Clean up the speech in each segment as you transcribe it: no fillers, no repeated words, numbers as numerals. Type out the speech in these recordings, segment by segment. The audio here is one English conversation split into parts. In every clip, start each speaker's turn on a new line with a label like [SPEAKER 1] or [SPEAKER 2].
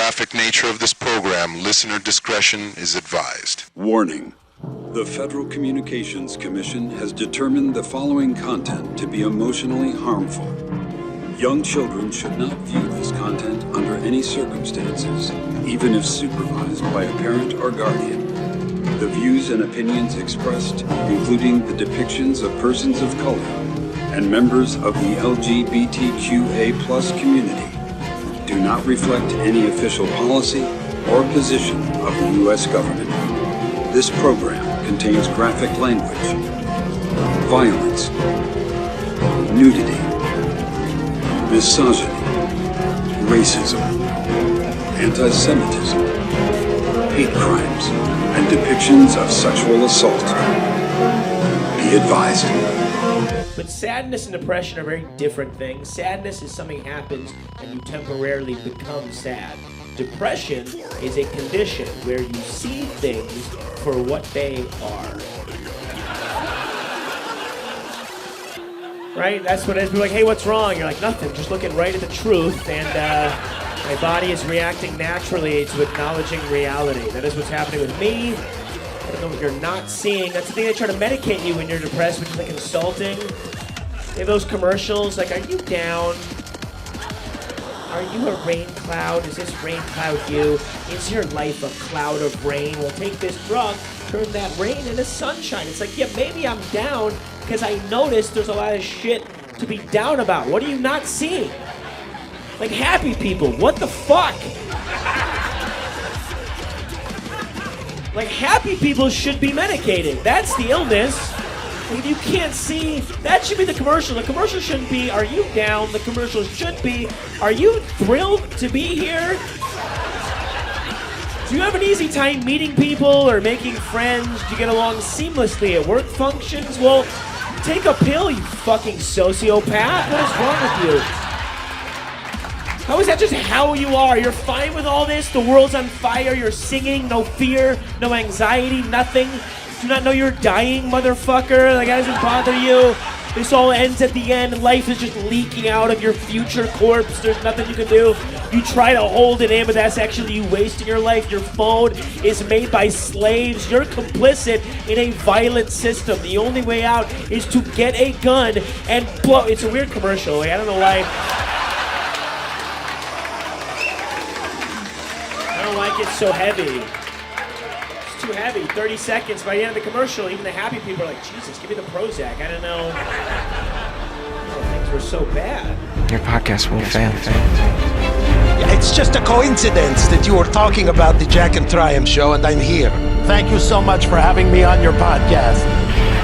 [SPEAKER 1] graphic nature of this program, listener discretion is advised.
[SPEAKER 2] Warning. The Federal Communications Commission has determined the following content to be emotionally harmful. Young children should not view this content under any circumstances, even if supervised by a parent or guardian. The views and opinions expressed, including the depictions of persons of color and members of the LGBTQA+ community, do not reflect any official policy or position of the U.S. government. This program contains graphic language, violence, nudity, misogyny, racism, anti-Semitism, hate crimes, and depictions of sexual assault. Be advised.
[SPEAKER 3] But sadness and depression are very different things. Sadness is something happens and you temporarily become sad. Depression is a condition where you see things for what they are. Right? That's what it is. We're like, hey, what's wrong? You're like, nothing. Just looking right at the truth, and my body is reacting naturally to acknowledging reality. That is what's happening with me. I don't know what you're not seeing. That's the thing they try to medicate you when you're depressed, which is like insulting. They have those commercials like, are you down? Are you a rain cloud? Is this rain cloud you? Is your life a cloud of rain? Well, take this drug, turn that rain into sunshine. It's like, yeah, maybe I'm down because I noticed there's a lot of shit to be down about. What are you not seeing? Like happy people, what the fuck? Like happy people should be medicated. That's the illness. If you can't see, that should be the commercial. The commercial shouldn't be, are you down? The commercial should be, are you thrilled to be here? Do you have an easy time meeting people or making friends? Do you get along seamlessly at work functions? Well, take a pill, you fucking sociopath. What is wrong with you? How is that just how you are? You're fine with all this? The world's on fire, you're singing, no fear, no anxiety, nothing. Do not know you're dying, motherfucker. Like, that doesn't bother you. This all ends at the end. Life is just leaking out of your future corpse. There's nothing you can do. You try to hold it in, but that's actually you wasting your life. Your phone is made by slaves. You're complicit in a violent system. The only way out is to get a gun and blow. It's a weird commercial. Like, I don't know why. I don't like it so heavy. Too heavy. 30 seconds by the end of the commercial, even the happy people are like, Jesus, give me the Prozac. I don't know. Oh, things were so bad.
[SPEAKER 4] Your podcast will fail.
[SPEAKER 5] It's just a coincidence that you were talking about the Jack and Triumph show and I'm here. Thank you so much for having me on your podcast.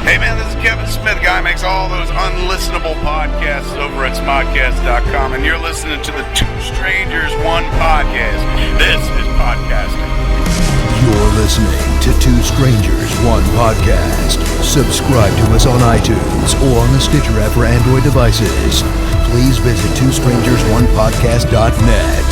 [SPEAKER 6] Hey man, this is Kevin Smith, guy who makes all those unlistenable podcasts over at smodcast.com, and you're listening to the Two Strangers, One Podcast. This is podcasting.
[SPEAKER 7] You're listening to Two Strangers, One Podcast. Subscribe to us on iTunes or on the Stitcher app for Android devices. Please visit twostrangersonepodcast.net.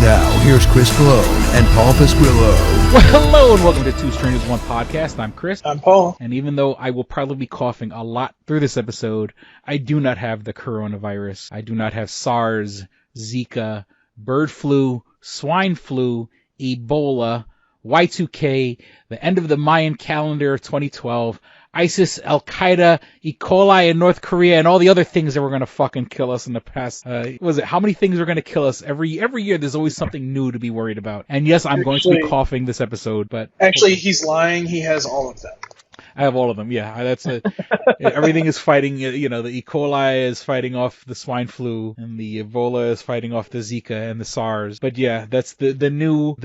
[SPEAKER 7] Now, here's Chris Cologne and Paul Pasquillo.
[SPEAKER 8] Well, hello and welcome to Two Strangers, One Podcast. I'm Chris.
[SPEAKER 9] I'm Paul.
[SPEAKER 8] And even though I will probably be coughing a lot through this episode, I do not have the coronavirus. I do not have SARS, Zika, bird flu, swine flu, Ebola, Y2K, the end of the Mayan calendar of 2012, ISIS, Al-Qaeda, E. coli in North Korea, and all the other things that were going to fucking kill us in the past. How many things are going to kill us? Every year there's always something new to be worried about. And yes, I'm going to be coughing this episode, but...
[SPEAKER 9] Actually, he's lying. He has all of them.
[SPEAKER 8] I have all of them, yeah. That's everything is fighting, the E. coli is fighting off the swine flu, and the Ebola is fighting off the Zika and the SARS. But yeah, that's the new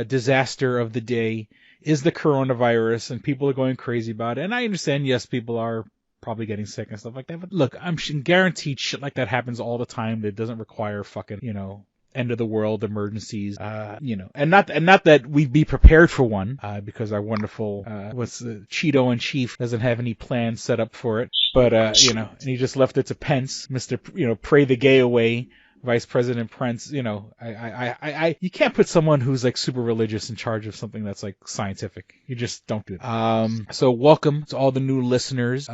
[SPEAKER 8] disaster of the day is the coronavirus, and people are going crazy about it. And I understand, yes, people are probably getting sick and stuff like that. But look, I'm guaranteed shit like that happens all the time that doesn't require fucking, end of the world emergencies, and not that we'd be prepared for one, because our wonderful, Cheeto in Chief doesn't have any plans set up for it, but, and he just left it to Pence, Mr. Pray the Gay away, Vice President Pence, you know, you can't put someone who's like super religious in charge of something that's like scientific. You just don't do that. So welcome to all the new listeners.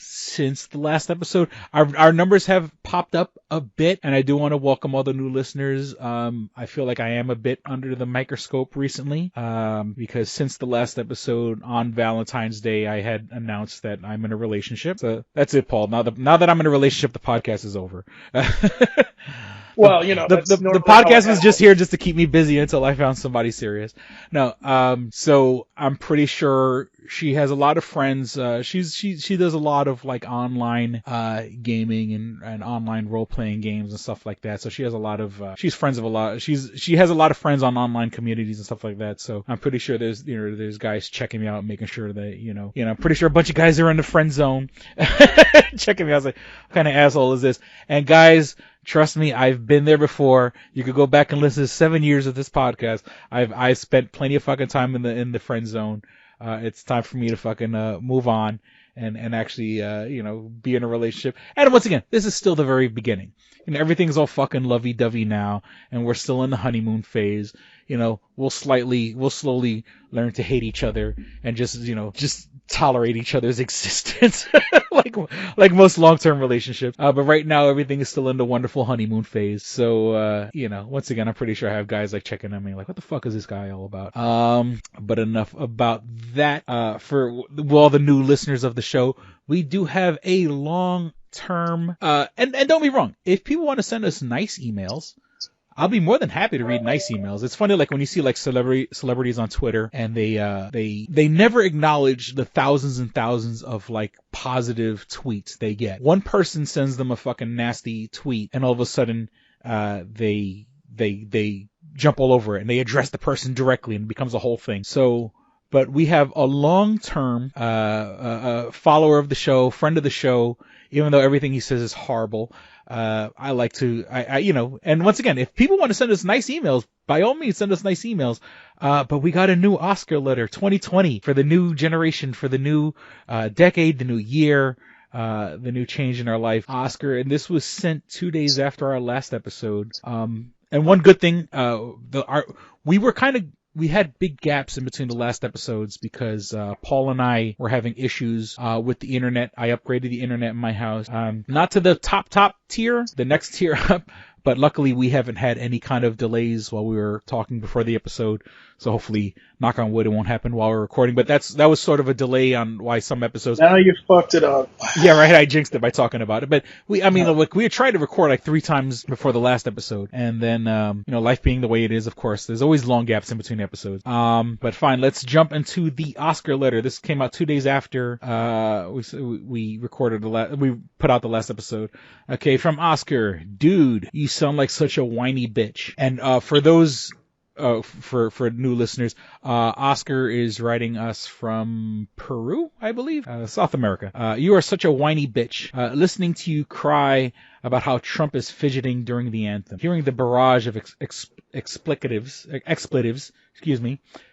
[SPEAKER 8] Since the last episode, our numbers have popped up a bit, and I do want to welcome all the new listeners. I feel like I am a bit under the microscope recently, because since the last episode on Valentine's Day, I had announced that I'm in a relationship. So that's it, Paul. Now that I'm in a relationship, the podcast is over.
[SPEAKER 9] Well, you know,
[SPEAKER 8] the podcast was just here just to keep me busy until I found somebody serious. No, so I'm pretty sure she has a lot of friends. She does a lot of like online gaming and online role playing games and stuff like that. So she has a lot of she's friends of a lot. She has a lot of friends on online communities and stuff like that. So I'm pretty sure there's guys checking me out, making sure that you know I'm pretty sure a bunch of guys are in the friend zone checking me out. I was like, what kind of asshole is this? And guys, trust me, I've been there before. You could go back and listen to 7 years of this podcast. I've spent plenty of fucking time in the friend zone. It's time for me to fucking move on and actually be in a relationship. And once again, this is still the very beginning. You know, everything's all fucking lovey-dovey now, and we're still in the honeymoon phase. You know, we'll slowly learn to hate each other and just tolerate each other's existence like most long-term relationships. But right now everything is still in the wonderful honeymoon phase. So, once again, I'm pretty sure I have guys like checking on me like, what the fuck is this guy all about? But enough about that. For all the new listeners of the show, we do have a long-term, and don't be wrong, if people want to send us nice emails, I'll be more than happy to read nice emails. It's funny, like when you see like celebrities on Twitter and they never acknowledge the thousands and thousands of like positive tweets they get. One person sends them a fucking nasty tweet, and all of a sudden, they jump all over it and they address the person directly, and it becomes a whole thing. So, but we have a long-term follower of the show, friend of the show, even though everything he says is horrible. I like to, and once again, if people want to send us nice emails, by all means, send us nice emails. But we got a new Oscar letter, 2020, for the new generation, for the new decade, the new year, the new change in our life. Oscar, and this was sent 2 days after our last episode. And one good thing, we had big gaps in between the last episodes because Paul and I were having issues with the internet. I upgraded the internet in my house, not to the top tier, the next tier up, but luckily we haven't had any kind of delays while we were talking before the episode. So hopefully, knock on wood, it won't happen while we're recording. But that was sort of a delay on why some episodes.
[SPEAKER 9] Now you fucked it up.
[SPEAKER 8] Yeah, right. I jinxed it by talking about it. But we had tried to record like 3 times before the last episode, and then life being the way it is, of course, there's always long gaps in between episodes. But fine, let's jump into the Oscar letter. This came out 2 days after we recorded we put out the last episode. Okay, from Oscar, dude, you sound like such a whiny bitch. And for those. For new listeners, Oscar is writing us from Peru, I believe, South America. You are such a whiny bitch. Listening to you cry about how Trump is fidgeting during the anthem, hearing the barrage of expletives,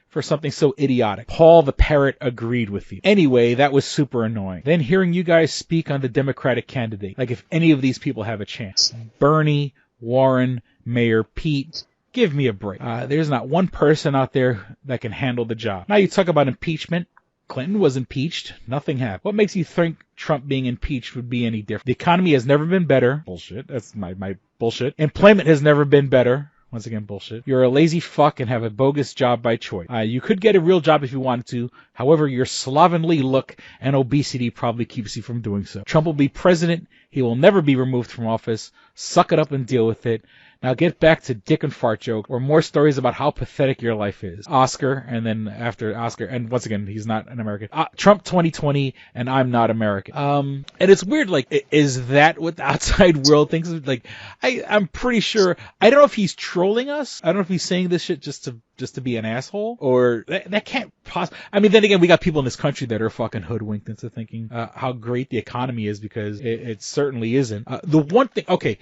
[SPEAKER 8] for something so idiotic. Paul the parrot agreed with you. Anyway, that was super annoying. Then hearing you guys speak on the Democratic candidate, like if any of these people have a chance. Bernie, Warren, Mayor Pete. Give me a break. There's not one person out there that can handle the job. Now you talk about impeachment. Clinton was impeached. Nothing happened. What makes you think Trump being impeached would be any different? The economy has never been better. Bullshit. That's my bullshit. Employment has never been better. Once again, bullshit. You're a lazy fuck and have a bogus job by choice. You could get a real job if you wanted to. However, your slovenly look and obesity probably keeps you from doing so. Trump will be president. He will never be removed from office. Suck it up and deal with it. Now get back to dick and fart joke or more stories about how pathetic your life is. Oscar, and then after Oscar, and once again, he's not an American. Trump 2020, and I'm not American. And it's weird, like, is that what the outside world thinks? Like, I'm pretty sure, I don't know if he's trolling us. I don't know if he's saying this shit just to be an asshole, or that can't possibly. I mean, then again, we got people in this country that are fucking hoodwinked into thinking how great the economy is, because it certainly isn't. The one thing, okay,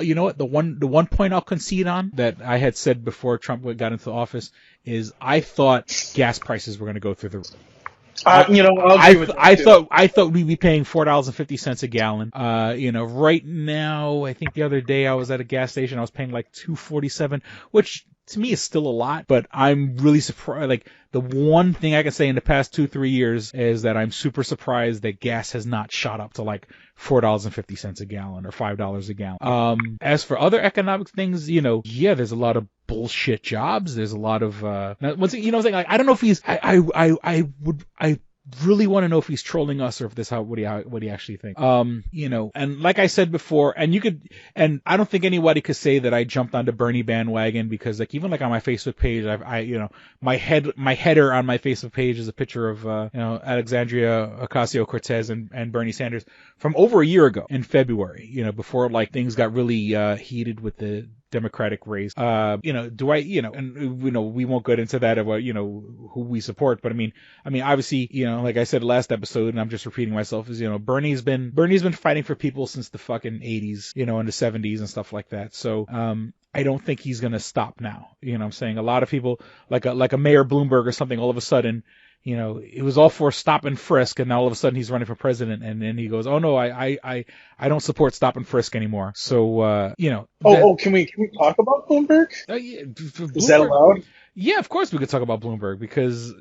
[SPEAKER 8] you know what? The one point I'll concede on that I had said before Trump got into office is I thought gas prices were going to go through the roof.
[SPEAKER 9] I'll agree with that
[SPEAKER 8] I
[SPEAKER 9] too.
[SPEAKER 8] thought we'd be paying $4.50 a gallon. Right now, I think the other day I was at a gas station, I was paying like $2.47, which to me is still a lot, but I'm really surprised. Like, the one thing I can say in the past 2-3 years is that I'm super surprised that gas has not shot up to like $4.50 a gallon or $5 a gallon. As for other economic things, there's a lot of bullshit jobs. There's a lot of I don't know if he's I really want to know if he's trolling us or if this what he actually thinks. And like I said before, and I don't think anybody could say that I jumped on the Bernie bandwagon, because like even like on my Facebook page, my header on my Facebook page is a picture of Alexandria Ocasio-Cortez and Bernie Sanders from over a year ago in February, before like things got really heated with the Democratic race. We won't get into that about, who we support, but I mean, obviously, like I said last episode, and I'm just repeating myself, is, Bernie's been fighting for people since the fucking 80s, in the 70s and stuff like that. So, I don't think he's going to stop now. I'm saying? A lot of people, like a Mayor Bloomberg or something, all of a sudden, it was all for stop and frisk, and now all of a sudden he's running for president, and then he goes, "Oh no, I don't support stop and frisk anymore." So,
[SPEAKER 9] can we talk about Bloomberg?
[SPEAKER 8] Yeah, Bloomberg,
[SPEAKER 9] is that allowed?
[SPEAKER 8] Yeah, of course we could talk about Bloomberg, because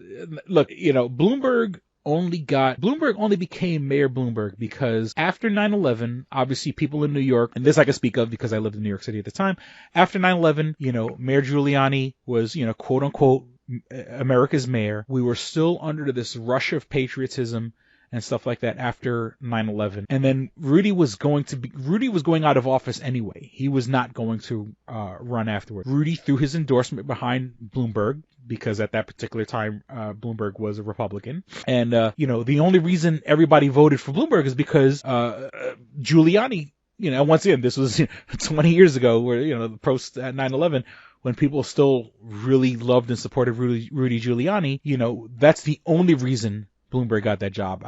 [SPEAKER 8] look, Bloomberg only became Mayor Bloomberg because after 9/11, obviously people in New York, and this I can speak of because I lived in New York City at the time. After 9/11, Mayor Giuliani was, quote unquote, America's mayor. We were still under this rush of patriotism and stuff like that after 9/11. And then Rudy was going out of office anyway. He was not going to run afterward. Rudy threw his endorsement behind Bloomberg because at that particular time, Bloomberg was a Republican. And, the only reason everybody voted for Bloomberg is because Giuliani, once again, this was 20 years ago where, the post 9/11, when people still really loved and supported Rudy Giuliani, that's the only reason Bloomberg got that job.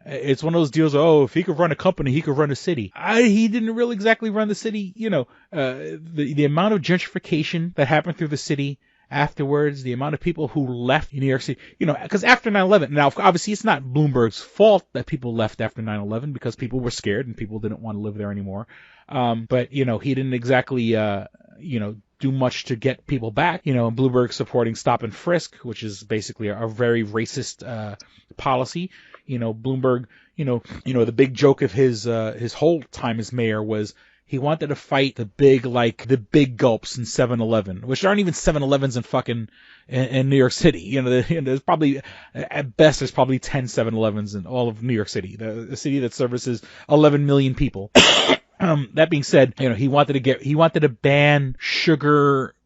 [SPEAKER 8] It's one of those deals. If he could run a company, he could run a city. He didn't really exactly run the city. The amount of gentrification that happened through the city afterwards, the amount of people who left New York City, because after 9/11, now obviously it's not Bloomberg's fault that people left after 9/11 because people were scared and people didn't want to live there anymore. But he didn't exactly, do much to get people back. Bloomberg supporting stop and frisk, which is basically a very racist policy. Bloomberg, the big joke of his whole time as mayor was he wanted to fight the big gulps in 7-Eleven, which aren't even 7-Elevens in fucking in New York City. There's probably, at best, there's probably 10 7-Elevens in all of New York City, the city that services 11 million people. That being said, he wanted to ban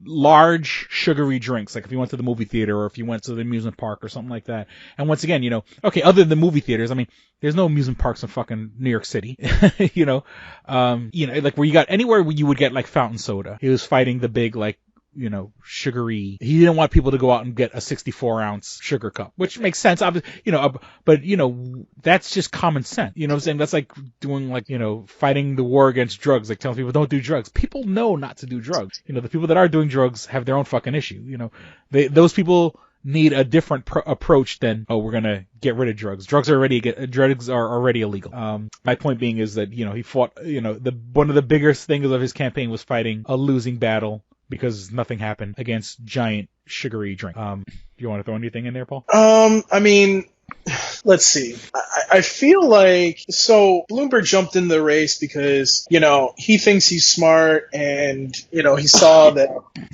[SPEAKER 8] large sugary drinks, like if you went to the movie theater or if you went to the amusement park or something like that. And once again, other than the movie theaters, there's no amusement parks in fucking New York City, like where you got anywhere where you would get like fountain soda. He was fighting the big, sugary. He didn't want people to go out and get a 64-ounce sugar cup, which makes sense, but that's just common sense. What I'm saying? That's like doing fighting the war against drugs, like telling people don't do drugs. People know not to do drugs. The people that are doing drugs have their own fucking issue. Those people need a different approach than, we're gonna get rid of drugs. Drugs are already illegal. My point being is that, he fought, one of the biggest things of his campaign was fighting a losing battle because nothing happened against giant sugary drink. Do you want to throw anything in there, Paul?
[SPEAKER 9] Let's see. I feel like, so Bloomberg jumped in the race because, he thinks he's smart and, he saw that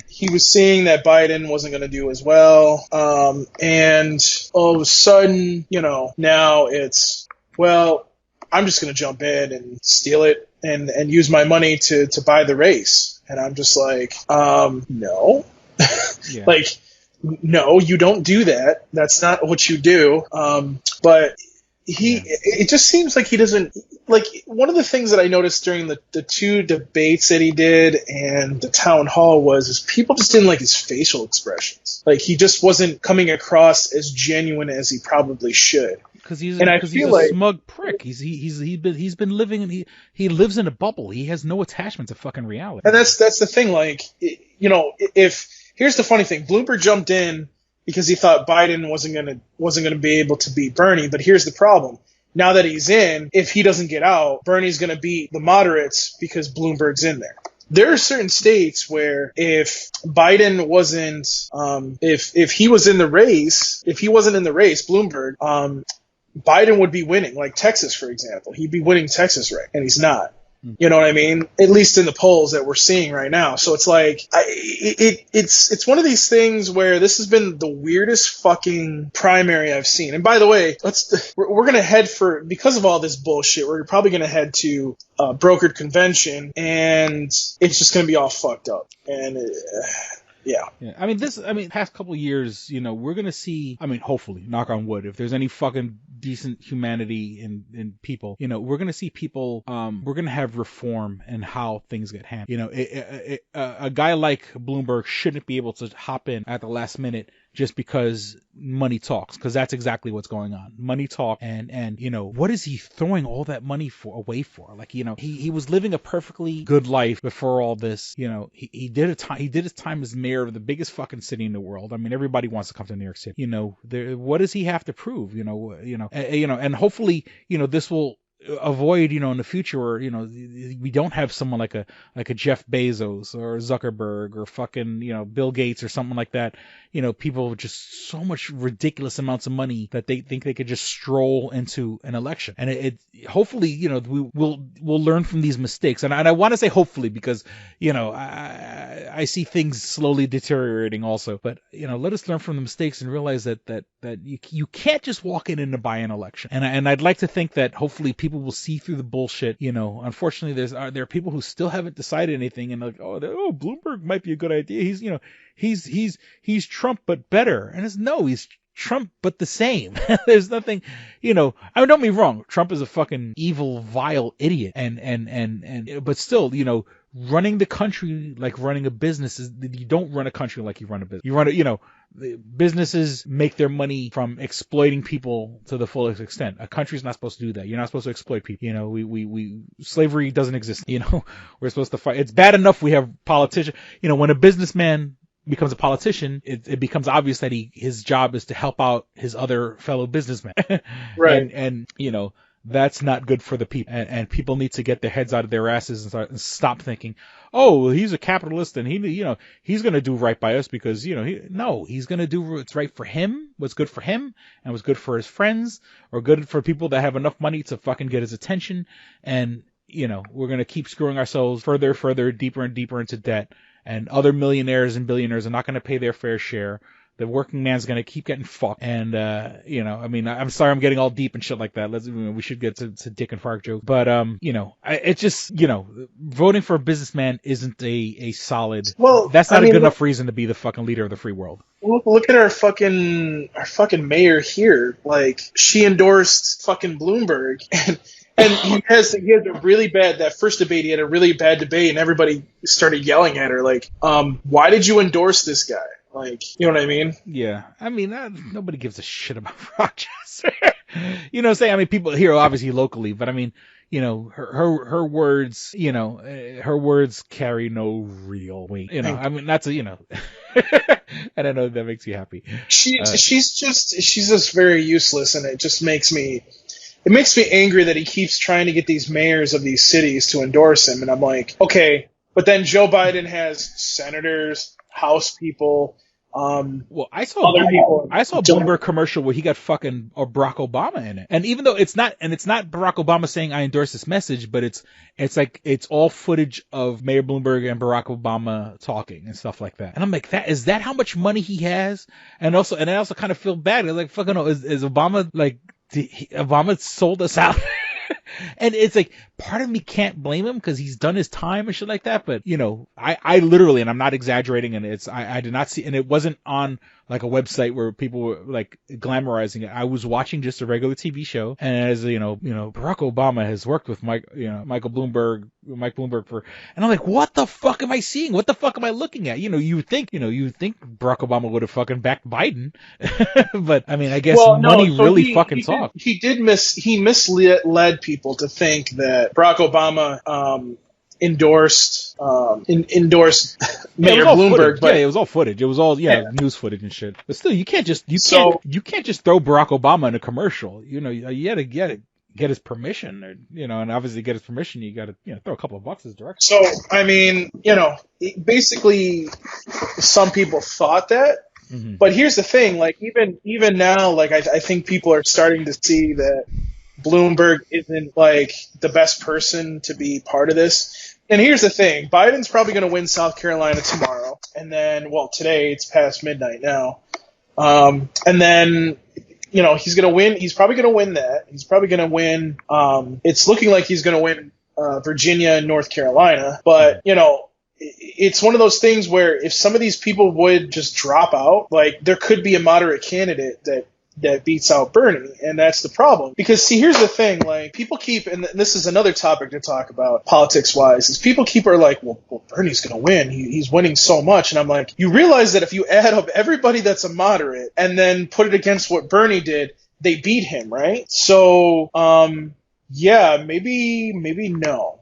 [SPEAKER 9] he was seeing that Biden wasn't going to do as well. And all of a sudden, now it's, well, I'm just going to jump in and steal it and use my money to buy the race. And I'm just like, no. Yeah. No, you don't do that. That's not what you do. But it just seems like he doesn't, one of the things that I noticed during the two debates that he did and the town hall is people just didn't like his facial expressions. He just wasn't coming across as genuine as he probably should.
[SPEAKER 8] Because he's a smug prick. He's been living he lives in a bubble. He has no attachment to fucking reality.
[SPEAKER 9] And that's the thing. Here's the funny thing. Bloomberg jumped in because he thought Biden wasn't gonna be able to beat Bernie. But here's the problem. Now that he's in, if he doesn't get out, Bernie's going to beat the moderates because Bloomberg's in there. There are certain states where if Biden wasn't, if he was in the race, if he wasn't in the race, Bloomberg, Biden would be winning. Like Texas, for example, he'd be winning Texas, right? And he's not. You know what I mean? At least in the polls that we're seeing right now. So it's like, it's one of these things where this has been the weirdest fucking primary I've seen. And by the way, we're going to head because of all this bullshit, we're probably going to head to a brokered convention, and it's just going to be all fucked up. And yeah.
[SPEAKER 8] I mean, past couple of years, we're going to see, hopefully, knock on wood, if there's any fucking decent humanity in people, we're going to see people, we're going to have reform in how things get handled. A guy like Bloomberg shouldn't be able to hop in at the last minute just because money talks, because that's exactly what's going on. Money talk, and what is he throwing all that money away for? Like, he was living a perfectly good life before all this. He did his time as mayor of the biggest fucking city in the world. I mean, everybody wants to come to New York City. What does he have to prove? And hopefully, this will avoid, in the future where, we don't have someone like a Jeff Bezos or Zuckerberg or fucking, Bill Gates or something like that. People with just so much ridiculous amounts of money that they think they could just stroll into an election. And it hopefully, we'll learn from these mistakes. And I want to say hopefully because, I see things slowly deteriorating also. But, let us learn from the mistakes and realize that you can't just walk in and buy an election. And I'd like to think that hopefully people will see through the bullshit. Unfortunately, there are people who still haven't decided anything and like, oh, Bloomberg might be a good idea. He's Trump but better. And he's Trump but the same. There's nothing, don't get me wrong. Trump is a fucking evil, vile idiot. But still, running the country like running a business you don't run a country like you run a business. You run the businesses make their money from exploiting people to the fullest extent. A country's not supposed to do that. You're not supposed to exploit people. We slavery doesn't exist. We're supposed to fight. It's bad enough we have politicians. When a businessman becomes a politician, it becomes obvious that his job is to help out his other fellow businessmen.
[SPEAKER 9] Right.
[SPEAKER 8] And that's not good for the people. And people need to get their heads out of their asses and stop thinking, oh, he's a capitalist and he's going to do right by us because, he's going to do what's right for him, what's good for him and what's good for his friends or good for people that have enough money to fucking get his attention. And, we're going to keep screwing ourselves further, deeper and deeper into debt. And other millionaires and billionaires are not going to pay their fair share. The working man's going to keep getting fucked. And, I'm sorry I'm getting all deep and shit like that. We should get to dick and fart jokes. But, it's just, voting for a businessman isn't a solid, that's not a good enough reason to be the fucking leader of the free world.
[SPEAKER 9] Look at our fucking mayor here. Like, she endorsed fucking Bloomberg and he has a really bad, that first debate, he had a really bad debate and everybody started yelling at her like, why did you endorse this guy? Like, you know what I mean?
[SPEAKER 8] Yeah. Nobody gives a shit about Rochester. You know what I'm saying? People here obviously locally, but her words, her words carry no real weight. That's I don't know if that makes you happy.
[SPEAKER 9] She's just very useless, and it just makes me angry that he keeps trying to get these mayors of these cities to endorse him. And I'm like, okay, but then Joe Biden has senators, House people.
[SPEAKER 8] I saw a Bloomberg commercial where he got fucking Barack Obama in it, and even though it's not Barack Obama saying I endorse this message, but it's all footage of Mayor Bloomberg and Barack Obama talking and stuff like that. And I'm like, is that how much money he has? And I also kind of feel bad. Like, fucking, is Obama like? Obama sold us out. And it's like, part of me can't blame him because he's done his time and shit like that. But, I literally, and I'm not exaggerating, and I did not see, and it wasn't on like a website where people were like glamorizing it. I was watching just a regular TV show, and as Barack Obama has worked with Mike Bloomberg for, and I'm like, what the fuck am I seeing? What the fuck am I looking at? You would think Barack Obama would have fucking backed Biden, but I guess money really fucking talks.
[SPEAKER 9] He misled people to think that Barack Obama endorsed Mayor
[SPEAKER 8] it was all
[SPEAKER 9] Bloomberg,
[SPEAKER 8] footage.
[SPEAKER 9] but
[SPEAKER 8] It was all footage. It was all news footage and shit. But still, you can't just throw Barack Obama in a commercial. You know, you gotta get his permission, or and obviously to get his permission, you gotta throw a couple of bucks his direction.
[SPEAKER 9] So I mean, basically, some people thought that. Mm-hmm. But here's the thing, like even now, like I think people are starting to see that Bloomberg isn't like the best person to be part of this. And here's the thing, Biden's probably going to win South Carolina tomorrow, and then today it's past midnight now, and then he's going to win. He's probably going to win that. He's probably going to win. It's looking like he's going to win Virginia and North Carolina, but it's one of those things where if some of these people would just drop out, like there could be a moderate candidate that beats out Bernie, and that's the problem. Because see, here's the thing, like people keep, and this is another topic to talk about politics-wise, is people are like, well Bernie's going to win. He's winning so much, and I'm like, you realize that if you add up everybody that's a moderate and then put it against what Bernie did, they beat him, right? So, yeah, maybe no.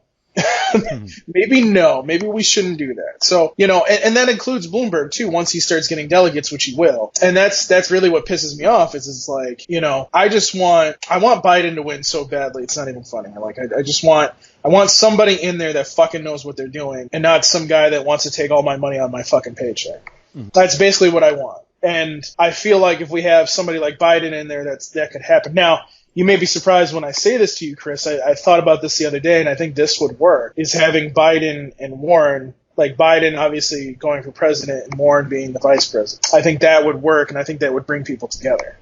[SPEAKER 9] Maybe no. Maybe we shouldn't do that. So, and that includes Bloomberg too, once he starts getting delegates, which he will. And that's really what pisses me off is it's like, I want Biden to win so badly. It's not even funny. I want somebody in there that fucking knows what they're doing and not some guy that wants to take all my money on my fucking paycheck. That's basically what I want. And I feel like if we have somebody like Biden in there, that could happen. Now, you may be surprised when I say this to you, Chris. I thought about this the other day, and I think this would work, is having Biden and Warren, like Biden obviously going for president and Warren being the vice president. I think that would work, and I think that would bring people together.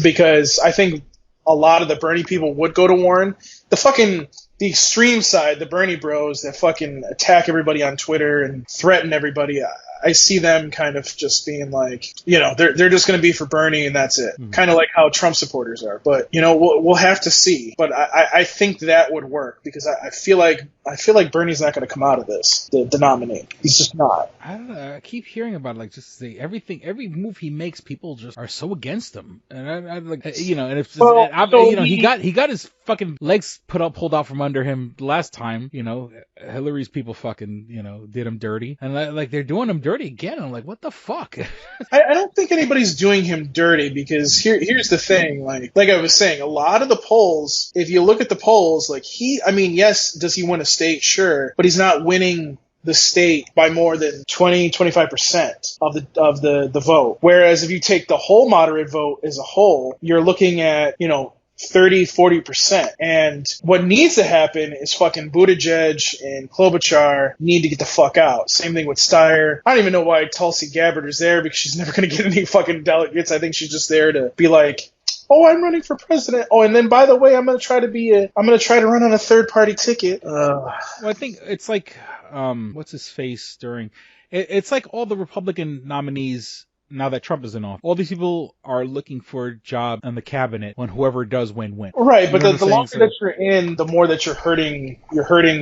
[SPEAKER 9] Because I think a lot of the Bernie people would go to Warren. The extreme side, the Bernie bros that fucking attack everybody on Twitter and threaten everybody, I see them kind of just being like, they're just going to be for Bernie and that's it. Kind of like how Trump supporters are. But, we'll have to see. But I think that would work because I feel like Bernie's not going to come out of this, the nominee. He's just not.
[SPEAKER 8] I don't know. I keep hearing about every move he makes, people just are so against him. And I like, and if he got his fucking legs pulled out from under him last time. Hillary's people fucking did him dirty, and like they're doing him dirty again. I'm like, what the fuck?
[SPEAKER 9] I don't think anybody's doing him dirty because here's the thing. Like I was saying, a lot of the polls, if you look at the polls, like yes, does he win a state? Sure, but he's not winning the state by more than 20-25% of the vote. Whereas if you take the whole moderate vote as a whole, you're looking at 30-40%. And what needs to happen is fucking Buttigieg and Klobuchar need to get the fuck out. Same thing with Steyer. I don't even know why Tulsi Gabbard is there because she's never going to get any fucking delegates. I think she's just there to be like, oh, I'm running for president. Oh, and then by the way, I'm going to try to run on a third party ticket.
[SPEAKER 8] Well, I think it's like, what's his face it's like all the Republican nominees. Now that Trump is in office, all these people are looking for a job in the cabinet when whoever does win.
[SPEAKER 9] Right, but the longer that you're in, the more that you're hurting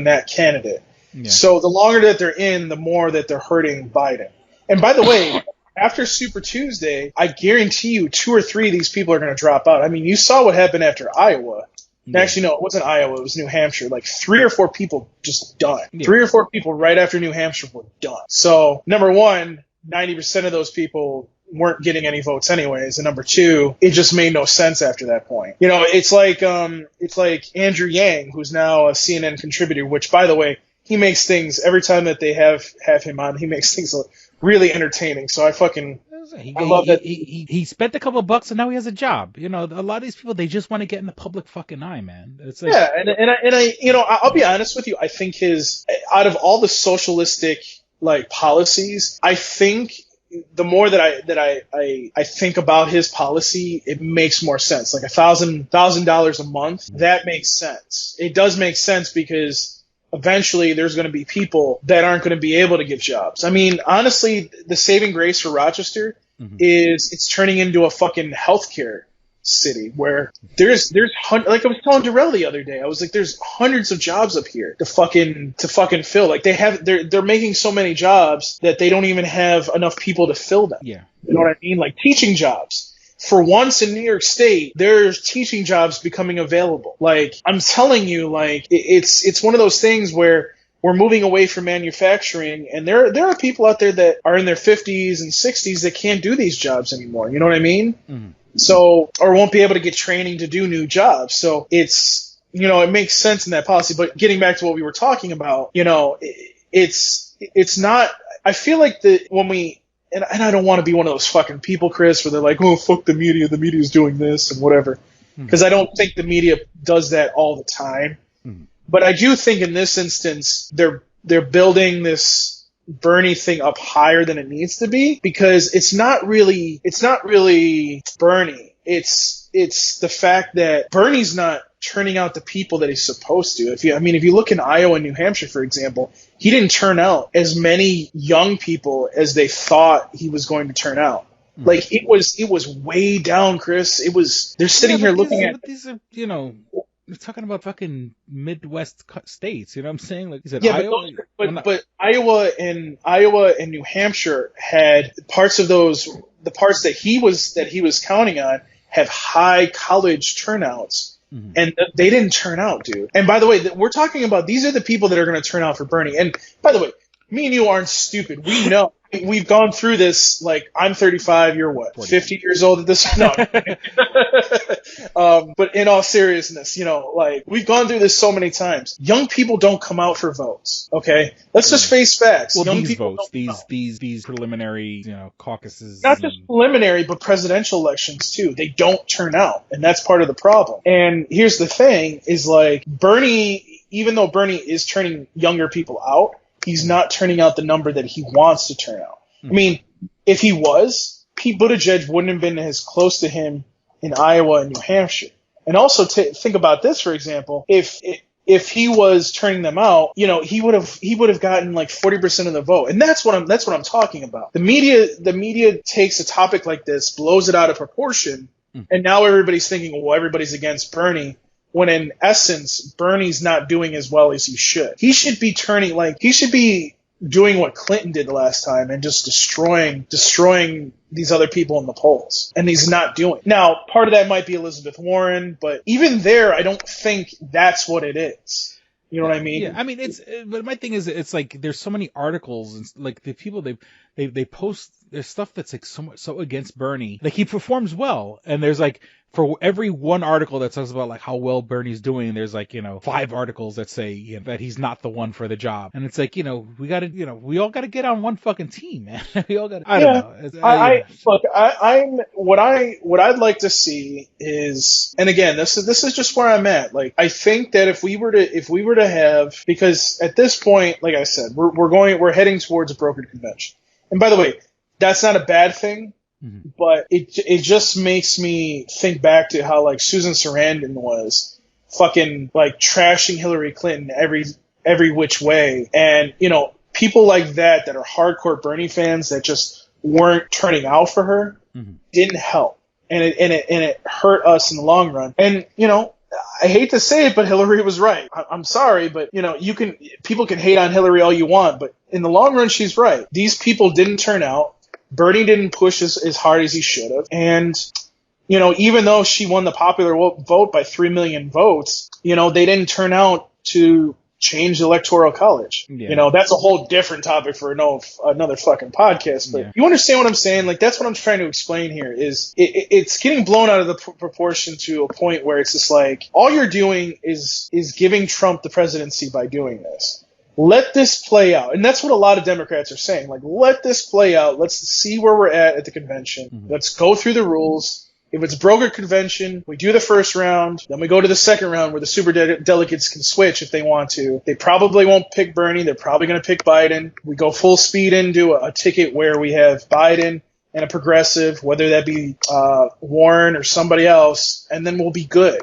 [SPEAKER 9] that candidate. Yeah. So the longer that they're in, the more that they're hurting Biden. And by the way, after Super Tuesday, I guarantee you 2 or 3 of these people are going to drop out. I mean, you saw what happened after Iowa. Yeah. Actually, no, it wasn't Iowa. It was New Hampshire. Like 3 or 4 people just done. Yeah. 3 or 4 people right after New Hampshire were done. So number one, 90% of those people weren't getting any votes anyways, and number 2, it just made no sense after that point. It's like Andrew Yang, who's now a CNN contributor, which by the way, he makes things every time that they have him on, he makes things really entertaining. So I love that.
[SPEAKER 8] He spent a couple of bucks and now he has a job. A lot of these people, they just want to get in the public fucking eye, man. It's like,
[SPEAKER 9] yeah, and I I'll be honest with you, I think out of all the socialistic policies, I think the more that I think about his policy, it makes more sense. Like $1,000 a month, that makes sense. It does make sense because eventually there's going to be people that aren't going to be able to get jobs. I mean, honestly, the saving grace for Rochester is it's turning into a fucking healthcare city where there's like I was telling Darrell the other day, I was like, there's hundreds of jobs up here to fucking fill. Like they're making so many jobs that they don't even have enough people to fill them.
[SPEAKER 8] Yeah.
[SPEAKER 9] You know what I mean? Like teaching jobs. For once in New York State, there's teaching jobs becoming available. Like I'm telling you, like it's one of those things where we're moving away from manufacturing, and there are people out there that are in their 50s and 60s that can't do these jobs anymore. You know what I mean?
[SPEAKER 8] Mm-hmm.
[SPEAKER 9] So, or won't be able to get training to do new jobs. So it's, it makes sense in that policy. But getting back to what we were talking about, it's not. I feel like when we, and I don't want to be one of those fucking people, Chris, where they're like, oh, fuck the media. The media's doing this and whatever. Because I don't think the media does that all the time.
[SPEAKER 8] Mm-hmm.
[SPEAKER 9] But I do think in this instance, they're building this Bernie thing up higher than it needs to be, because it's not really Bernie. It's the fact that Bernie's not turning out the people that he's supposed to. If you look in Iowa and New Hampshire, for example, he didn't turn out as many young people as they thought he was going to turn out. Like it was way down, Chris. They're sitting here looking at
[SPEAKER 8] these are, we're talking about fucking Midwest states. You know what I'm saying? Like, is it
[SPEAKER 9] Iowa?
[SPEAKER 8] Iowa?
[SPEAKER 9] But Iowa and New Hampshire had parts of those. The parts that he was counting on have high college turnouts, and they didn't turn out, dude. And by the way, we're talking about these are the people that are going to turn out for Bernie. And by the way, me and you aren't stupid. We know. We've gone through this. Like, I'm 35. You're what?
[SPEAKER 8] 40.
[SPEAKER 9] 50 years old at this. No. But in all seriousness, we've gone through this so many times. Young people don't come out for votes. Okay, let's just face facts.
[SPEAKER 8] Well,
[SPEAKER 9] young
[SPEAKER 8] these
[SPEAKER 9] people
[SPEAKER 8] votes,
[SPEAKER 9] don't
[SPEAKER 8] these preliminary, caucuses.
[SPEAKER 9] Not just preliminary, but presidential elections too. They don't turn out, and that's part of the problem. And here's the thing: is like Bernie, even though Bernie is turning younger people out, he's not turning out the number that he wants to turn out. I mean, if he was, Pete Buttigieg wouldn't have been as close to him in Iowa and New Hampshire. And also think about this, for example, if he was turning them out, he would have gotten like 40% of the vote. And that's what I'm talking about. The media takes a topic like this, blows it out of proportion, and now everybody's thinking, well, everybody's against Bernie. When in essence, Bernie's not doing as well as he should. He should be doing what Clinton did the last time and just destroying these other people in the polls. And he's not doing. Now, part of that might be Elizabeth Warren, but even there, I don't think that's what it is. You know what I mean?
[SPEAKER 8] Yeah, I mean, but my thing is, it's like there's so many articles and like the people they post, there's stuff that's like so against Bernie. Like he performs well, and there's like for every one article that talks about like how well Bernie's doing, there's like 5 articles that say that he's not the one for the job, and it's like we all got to get on one fucking team, man. We all got. I don't know.
[SPEAKER 9] I'm what I'd like to see is, and again, this is just where I'm at. Like I think that if we were to have, because at this point, like I said, we're heading towards a brokered convention. And by the way, that's not a bad thing. But it just makes me think back to how like Susan Sarandon was fucking like trashing Hillary Clinton every which way, and people like that are hardcore Bernie fans that just weren't turning out for her didn't help, and it hurt us in the long run. And I hate to say it, but Hillary was right. I'm sorry, but people can hate on Hillary all you want, but in the long run, she's right. These people didn't turn out. Bernie didn't push as hard as he should have. And, even though she won the popular vote by 3 million votes, they didn't turn out to change the Electoral College. Yeah. That's a whole different topic for another fucking podcast. But You understand what I'm saying? Like, that's what I'm trying to explain here is it's getting blown out of the proportion to a point where it's just like, all you're doing is giving Trump the presidency by doing this. Let this play out. And that's what a lot of Democrats are saying. Like, let this play out. Let's see where we're at the convention. Let's go through the rules. If it's brokered convention, we do the first round. Then we go to the second round where the super delegates can switch if they want to. They probably won't pick Bernie. They're probably going to pick Biden. We go full speed into a ticket where we have Biden and a progressive, whether that be Warren or somebody else, and then we'll be good.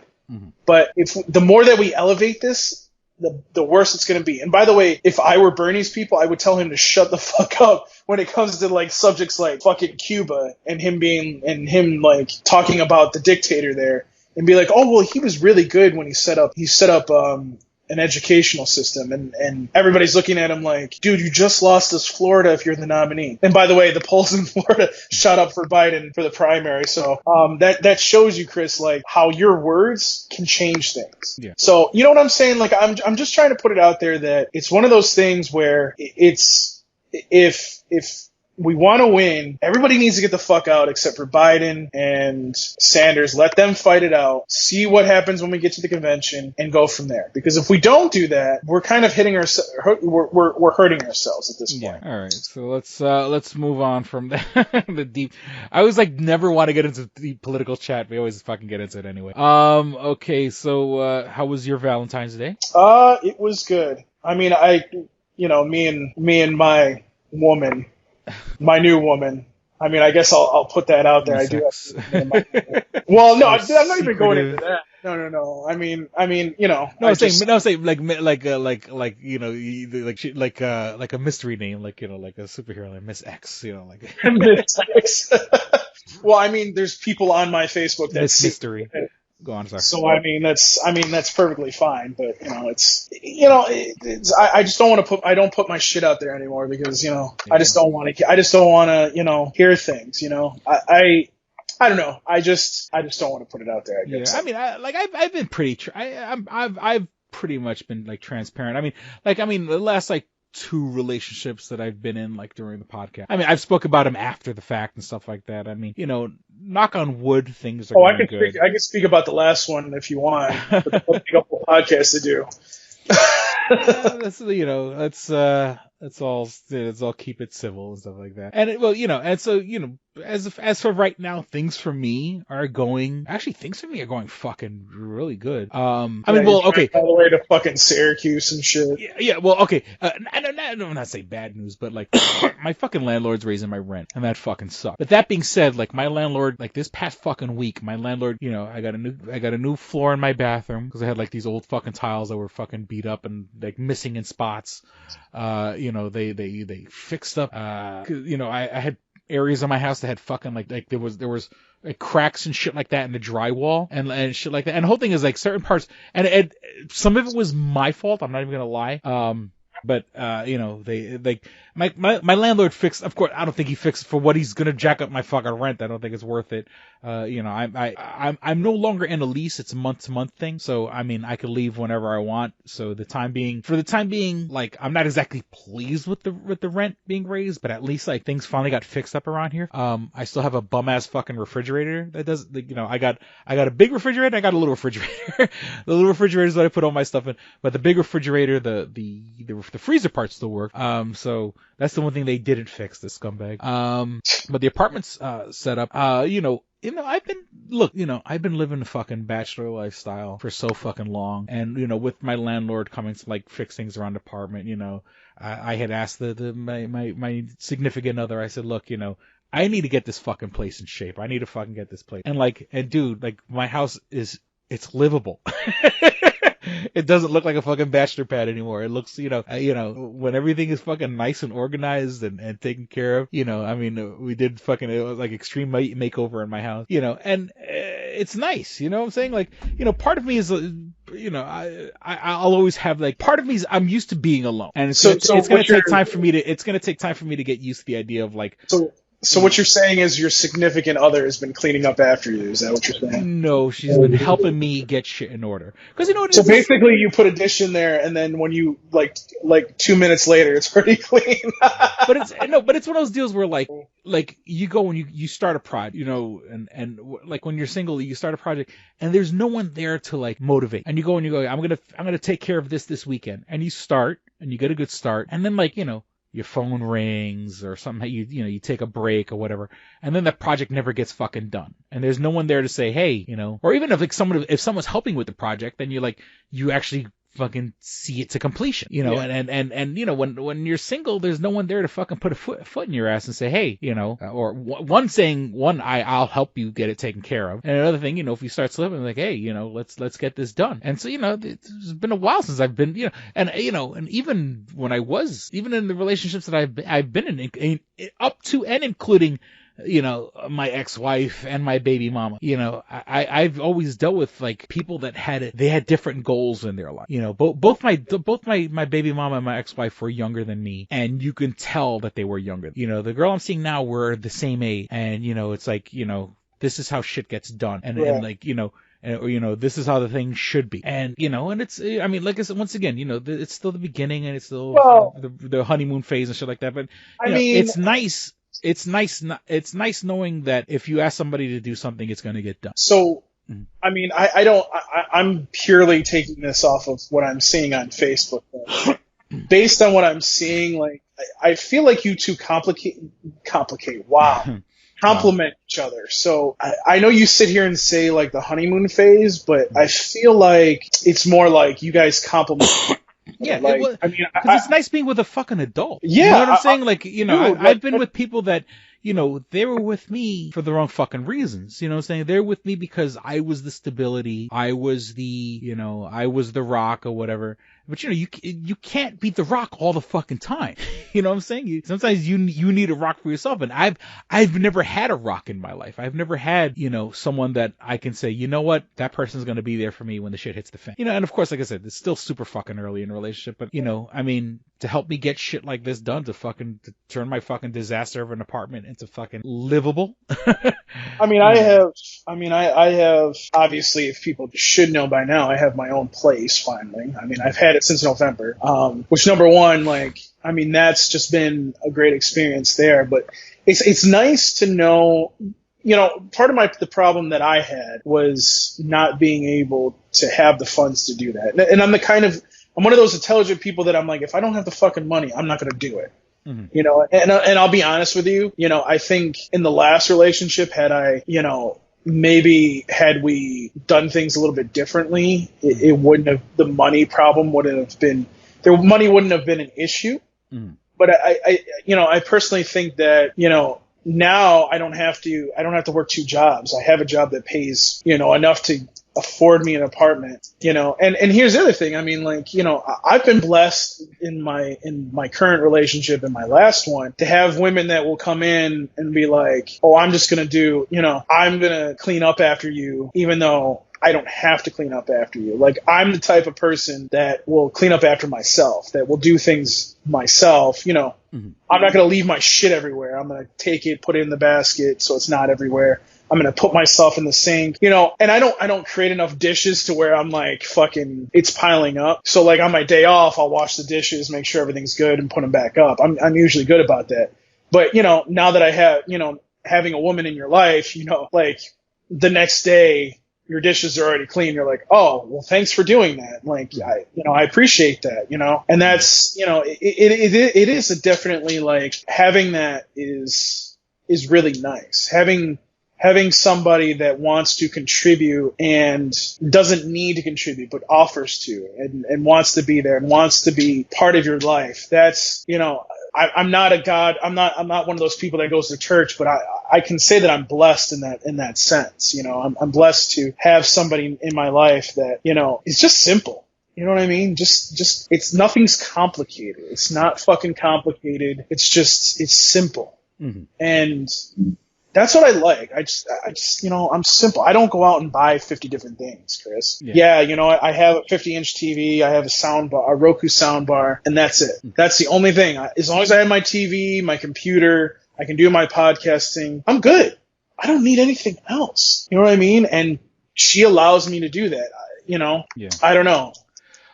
[SPEAKER 9] But the more that we elevate this, the worse it's going to be. And by the way, if I were Bernie's people, I would tell him to shut the fuck up when it comes to like subjects like fucking Cuba and him like talking about the dictator there and be like, oh, well, he was really good when he set up an educational system, and everybody's looking at him like, dude, you just lost us Florida if you're the nominee. And by the way, the polls in Florida shot up for Biden for the primary. So that shows you, Chris, like how your words can change things.
[SPEAKER 8] Yeah.
[SPEAKER 9] So you know what I'm saying? Like I'm just trying to put it out there that it's one of those things where it's if we want to win, everybody needs to get the fuck out except for Biden and Sanders. Let them fight it out. See what happens when we get to the convention and go from there. Because if we don't do that, we're kind of hitting we're hurting ourselves at this point.
[SPEAKER 8] Yeah. All right. So let's move on from the deep. I always like never want to get into the political chat. We always fucking get into it anyway. Okay. So how was your Valentine's Day?
[SPEAKER 9] It was good. I mean, me and my woman. My new woman. I mean, I guess I'll put that out there. I do. Well, no, I'm not even going into that. No. I mean,
[SPEAKER 8] No, I'm saying like a mystery name, like a superhero like Miss X, like
[SPEAKER 9] Miss X. Well, I mean, there's people on my Facebook that
[SPEAKER 8] Miss Mystery. Go on, sorry.
[SPEAKER 9] So I mean that's perfectly fine, but I just don't want to I don't put my shit out there anymore because I just don't want to hear things. I don't know. I just don't want to put it out there. I guess.
[SPEAKER 8] Yeah, I mean, I've been pretty. I've pretty much been like transparent. I mean, the last like 2 relationships that I've been in like during the podcast. I mean, I've spoke about them after the fact and stuff like that. I mean, knock on wood, things are going good.
[SPEAKER 9] I can speak about the last one if you want. But a couple podcasts to do.
[SPEAKER 8] Let's all keep it civil and stuff like that. And so as for right now, things for me are going fucking really good.
[SPEAKER 9] Okay. All the way to fucking Syracuse and shit.
[SPEAKER 8] Yeah. Well, okay. I'm not saying bad news, but like my fucking landlord's raising my rent, and that fucking sucks. But that being said, like my landlord, like this past fucking week, my landlord, I got a new floor in my bathroom because I had like these old fucking tiles that were fucking beat up and like missing in spots. They fixed up. I had areas of my house that had fucking like there was like cracks and shit like that in the drywall and shit like that. And the whole thing is like certain parts, and some of it was my fault. I'm not even gonna lie. But they like my landlord fixed. Of course, I don't think he fixed for what he's gonna jack up my fucking rent. I don't think it's worth it. I'm no longer in a lease. It's a month-to-month thing. So I mean, I could leave whenever I want. So for the time being, like I'm not exactly pleased with the rent being raised, but at least like things finally got fixed up around here. I still have a bum ass fucking refrigerator that does. I got a big refrigerator. I got a little refrigerator. The little refrigerator is what I put all my stuff in, but the big refrigerator, the freezer parts still work. So that's the one thing they didn't fix, the scumbag. But the apartment's set up. I've been living a fucking bachelor lifestyle for so fucking long, and with my landlord coming to like fix things around the apartment, I had asked my significant other. I said, look, I need to get this fucking place in shape. I need to fucking get this place. And dude, like my house it's livable. It doesn't look like a fucking bachelor pad anymore. It looks, when everything is fucking nice and organized and taken care of, we did fucking, it was like extreme makeover in my house, and it's nice, you know what I'm saying? Like, part of me is, I'll always have like, part of me is I'm used to being alone, and it's going to take time for me to get used to the idea of like,
[SPEAKER 9] So what you're saying is your significant other has been cleaning up after you. Is that what you're saying?
[SPEAKER 8] No, she's been helping me get shit in order. Because
[SPEAKER 9] So basically, you put a dish in there, and then when you like 2 minutes later, it's pretty clean.
[SPEAKER 8] But it's one of those deals where like you go and you start a project, and like when you're single, you start a project, and there's no one there to like motivate. And you go, I'm gonna take care of this weekend, and you start, and you get a good start, and then like your phone rings or something, you take a break or whatever, and then that project never gets fucking done. And there's no one there to say, hey, or even if someone's helping with the project, then you actually fucking see it to completion, and when you're single, there's no one there to fucking put a foot in your ass and say, hey, or one, I'll help you get it taken care of. And another thing, if you start slipping, like, hey, let's get this done. And so, it's been a while since I've been, and even when even in the relationships that I've been in up to and including you know, my ex-wife and my baby mama. You know, I've always dealt with like people that had different goals in their life. You know, both my baby mama and my ex-wife were younger than me, and you can tell that they were younger. You know, the girl I'm seeing now, we're the same age, and you know, it's like, you know, this is how shit gets done, and like, you know. Or, you know, this is how the thing should be. And, you know, and it's, I mean, like I said, once again, you know, it's still the beginning and it's still the honeymoon phase and shit like that. But, you know, it's nice. It's nice knowing that if you ask somebody to do something, it's going to get done.
[SPEAKER 9] So, I mean, I'm purely taking this off of what I'm seeing on Facebook. Based on what I'm seeing, like, I feel like you two complicate. Wow. Complement each other. So I know you sit here and say like the honeymoon phase, but I feel like it's more like you guys complement.
[SPEAKER 8] Yeah,
[SPEAKER 9] like,
[SPEAKER 8] I mean, because it's nice being with a fucking adult.
[SPEAKER 9] Yeah,
[SPEAKER 8] you know what I'm saying? Like, you know,
[SPEAKER 9] dude,
[SPEAKER 8] I've been with people that, you know, they were with me for the wrong fucking reasons. You know what I'm saying? They're with me because I was the stability. I was the rock or whatever. But, you know, you can't be the rock all the fucking time. You know what I'm saying? Sometimes you need a rock for yourself. And I've never had a rock in my life. I've never had, you know, someone that I can say, you know what, that person's going to be there for me when the shit hits the fan. You know, and of course, like I said, it's still super fucking early in a relationship. But, you know, I mean, to help me get shit like this done, to turn my fucking disaster of an apartment into fucking livable.
[SPEAKER 9] I mean, I have, obviously, if people should know by now, I have my own place finally. I mean, I've had it since November, which number one, like, I mean, that's just been a great experience there, but it's nice to know, you know, part of the problem that I had was not being able to have the funds to do that. And I'm one of those intelligent people that I'm like, if I don't have the fucking money, I'm not going to do it. Mm-hmm. You know, and I'll be honest with you, you know, I think in the last relationship, had I, you know, maybe had we done things a little bit differently, it wouldn't have, the money problem wouldn't have been, money wouldn't have been an issue. Mm. But I personally think that, you know, now I don't have to work two jobs. I have a job that pays, you know, enough to afford me an apartment, you know, and here's the other thing. I mean, like, you know, I've been blessed in my current relationship and my last one to have women that will come in and be like, oh, I'm just going to I'm going to clean up after you, even though I don't have to clean up after you. Like, I'm the type of person that will clean up after myself, that will do things myself, you know. Mm-hmm. I'm not going to leave my shit everywhere. I'm going to take it, put it in the basket so it's not everywhere. I'm going to put myself in the sink, you know, and I don't create enough dishes to where I'm like fucking, it's piling up. So like on my day off, I'll wash the dishes, make sure everything's good and put them back up. I'm usually good about that. But, you know, now that I have, you know, having a woman in your life, you know, like the next day, your dishes are already clean. You're like, oh, well, thanks for doing that. Like, I appreciate that, you know, and that's, you know, it is definitely like having that is really nice. Having somebody that wants to contribute and doesn't need to contribute, but offers to and wants to be there and wants to be part of your life. That's, you know, I'm not a God. I'm not one of those people that goes to church, but I can say that I'm blessed in that sense. You know, I'm blessed to have somebody in my life that, you know, is just simple. You know what I mean? Just it's nothing's complicated. It's not fucking complicated. It's simple. Mm-hmm. And that's what I like. I just, you know, I'm simple. I don't go out and buy 50 different things, Chris. Yeah, you know, I have a 50-inch TV. I have a Roku soundbar, and that's it. That's the only thing. As long as I have my TV, my computer, I can do my podcasting, I'm good. I don't need anything else. You know what I mean? And she allows me to do that. You know, I don't know.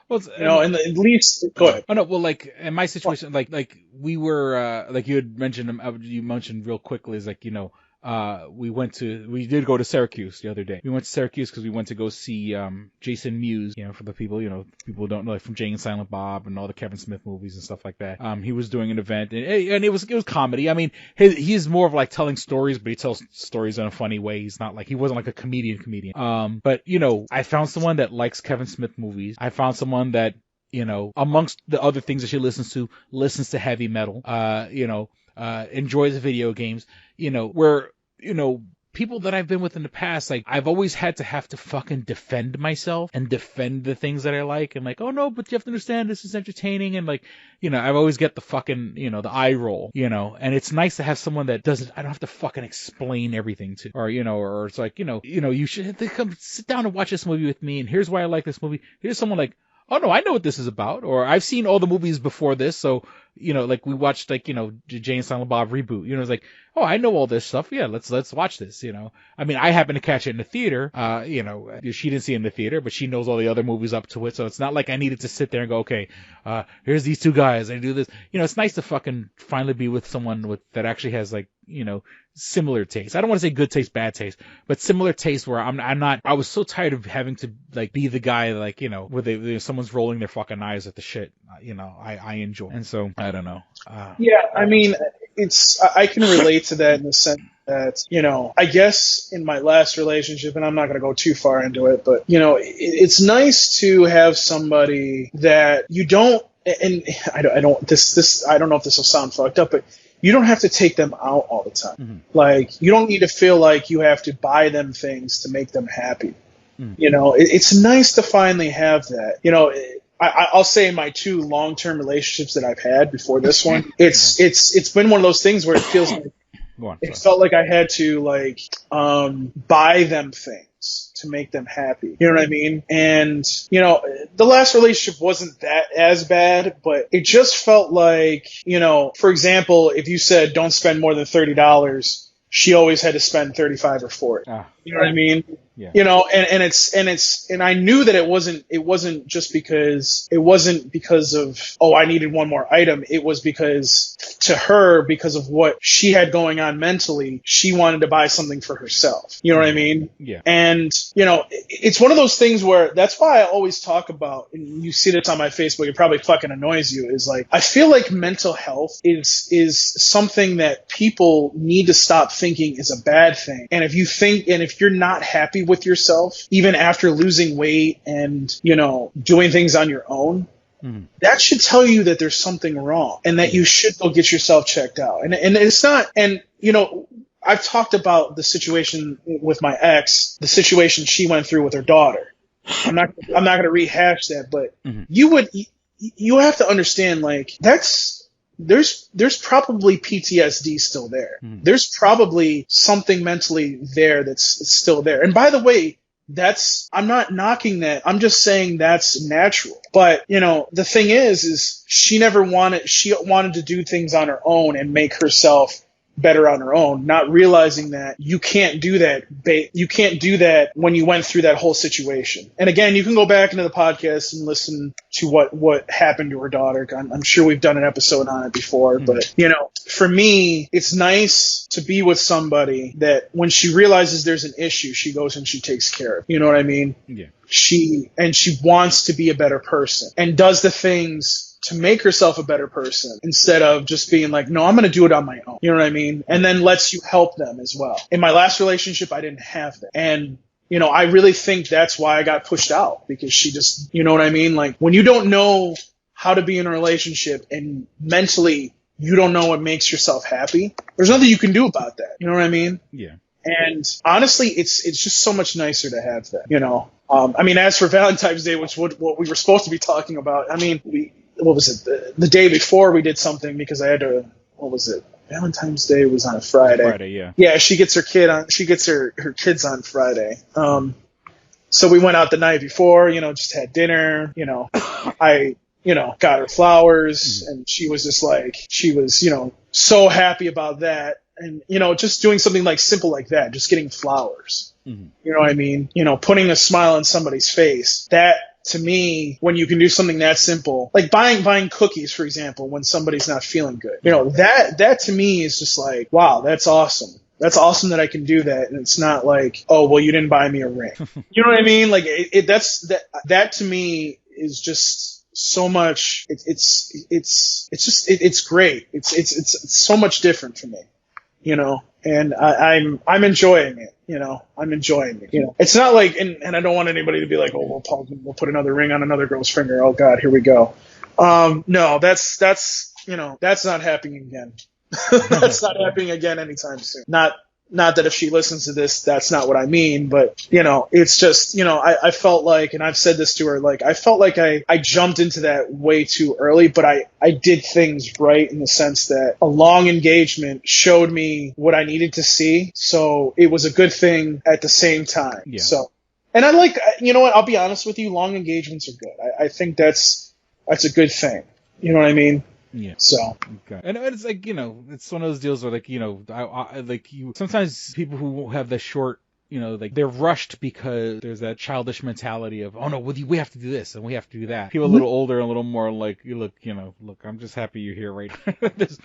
[SPEAKER 9] Well, you know, and at least go ahead.
[SPEAKER 8] Oh no, well, like in my situation, like we were, like you had mentioned, you mentioned real quickly, is like, you know, we did go to Syracuse the other day. We went to Syracuse because we went to go see Jason Mewes, you know, for the people, you know, people who don't know, like from Jay and Silent Bob and all the Kevin Smith movies and stuff like that. He was doing an event and it was comedy. I mean, he's more of like telling stories, but he tells stories in a funny way. He wasn't like a comedian. But you know, I found someone that likes Kevin Smith movies. I found someone that, you know, amongst the other things that she listens to heavy metal, you know, enjoys video games, you know, where, you know, people that I've been with in the past, like, I've always had to have to fucking defend myself and defend the things that I like, and like, oh no, but you have to understand this is entertaining, and like, you know, I've always get the fucking, you know, the eye roll, you know, and it's nice to have someone that doesn't, I don't have to fucking explain everything to, or, you know, or it's like, you know, you should come sit down and watch this movie with me, and here's why I like this movie. Here's someone like, oh no, I know what this is about, or I've seen all the movies before this, so, you know, like we watched, like, you know, Jay and Silent Bob reboot, you know, it's like, oh, I know all this stuff, yeah, let's watch this, you know. I mean, I happened to catch it in the theater, you know, she didn't see it in the theater, but she knows all the other movies up to it, so it's not like I needed to sit there and go, okay, here's these two guys, and do this, you know, it's nice to fucking finally be with someone that actually has, like, you know, similar taste. I don't want to say good taste, bad taste, but similar taste where I'm not, I was so tired of having to, like, be the guy, like, you know, where someone's rolling their fucking eyes at the shit, you know, I enjoy. And so, I don't know.
[SPEAKER 9] Yeah, I mean, I can relate to that in the sense that, you know, I guess in my last relationship, and I'm not going to go too far into it, but, you know, it's nice to have somebody that you don't, and I don't know if this will sound fucked up, but you don't have to take them out all the time.
[SPEAKER 8] Mm-hmm.
[SPEAKER 9] Like, you don't need to feel like you have to buy them things to make them happy.
[SPEAKER 8] Mm-hmm.
[SPEAKER 9] You know, it's nice to finally have that. You know, I'll say my 2 long-term relationships that I've had before this one, it's been one of those things where it feels like it felt like I had to, like, buy them things to make them happy. You know what I mean? And, you know, the last relationship wasn't that as bad, but it just felt like, you know, for example, if you said don't spend more than $30, she always had to spend 35 or 40. You know what I mean?
[SPEAKER 8] Yeah.
[SPEAKER 9] You know, and I knew that it wasn't just because of, oh, I needed one more item. It was because to her, because of what she had going on mentally, she wanted to buy something for herself. You know what I mean?
[SPEAKER 8] Yeah.
[SPEAKER 9] And, you know, it's one of those things where that's why I always talk about, and you see this on my Facebook, it probably fucking annoys you, is like, I feel like mental health is something that people need to stop thinking is a bad thing. And if you're not happy with yourself, even after losing weight and, you know, doing things on your own, that should tell you that there's something wrong and that you should go get yourself checked out. And it's not, and, you know, I've talked about the situation with my ex, the situation she went through with her daughter. I'm not going to rehash that, but you have to understand, like, there's probably PTSD still there. There's probably something mentally there that's still there. And by the way, I'm not knocking that. I'm just saying that's natural. But, you know, the thing is she wanted to do things on her own and make herself better on her own, not realizing that you can't do that. You can't do that when you went through that whole situation. And again, you can go back into the podcast and listen to what happened to her daughter. I'm sure we've done an episode on it before, but, you know, for me, it's nice to be with somebody that when she realizes there's an issue, she goes and she takes care of. You know what I mean?
[SPEAKER 8] Yeah.
[SPEAKER 9] She wants to be a better person and does the things to make herself a better person instead of just being like, no, I'm going to do it on my own. You know what I mean? And then lets you help them as well. In my last relationship, I didn't have that. And, you know, I really think that's why I got pushed out, because she just, you know what I mean? Like, when you don't know how to be in a relationship and mentally you don't know what makes yourself happy, there's nothing you can do about that. You know what I mean?
[SPEAKER 8] Yeah.
[SPEAKER 9] And honestly, it's just so much nicer to have that, you know? I mean, as for Valentine's Day, which what we were supposed to be talking about, I mean, what was it? The day before we did something because I had to, what was it? Valentine's Day was on a Friday.
[SPEAKER 8] Friday, yeah.
[SPEAKER 9] Yeah, she gets her kids on Friday. So we went out the night before, you know, just had dinner, you know, I, you know, got her flowers and she was just like, she was, you know, so happy about that. And, you know, just doing something like simple like that, just getting flowers. You know what I mean? You know, putting a smile on somebody's face. That, to me, when you can do something that simple, like buying cookies, for example, when somebody's not feeling good, you know, that to me is just like, wow, that's awesome. That's awesome that I can do that. And it's not like, oh, well, you didn't buy me a ring. You know what I mean? Like that to me is just so much. It's great. It's so much different for me, you know, and I'm enjoying it. You know, I'm enjoying it. You know, it's not like, and I don't want anybody to be like, oh, well, Paul, we'll put another ring on another girl's finger. Oh God, here we go. No, that's, you know, that's not happening again. That's not happening again anytime soon. Not not that if she listens to this, that's not what I mean, but, you know, it's just, you know, I felt like, and I've said this to her, like, I felt like I jumped into that way too early, but I did things right in the sense that a long engagement showed me what I needed to see. So it was a good thing at the same time.
[SPEAKER 8] Yeah.
[SPEAKER 9] So, and I like, you know what, I'll be honest with you, long engagements are good. I think that's a good thing. You know what I mean?
[SPEAKER 8] Yeah.
[SPEAKER 9] So.
[SPEAKER 8] Okay. And it's like, you know, it's one of those deals where, like, you know, sometimes people who have the short, you know, like, they're rushed because there's that childish mentality of, oh no, we have to do this and we have to do that. People a little older and a little more like, look, I'm just happy you're here right now. There's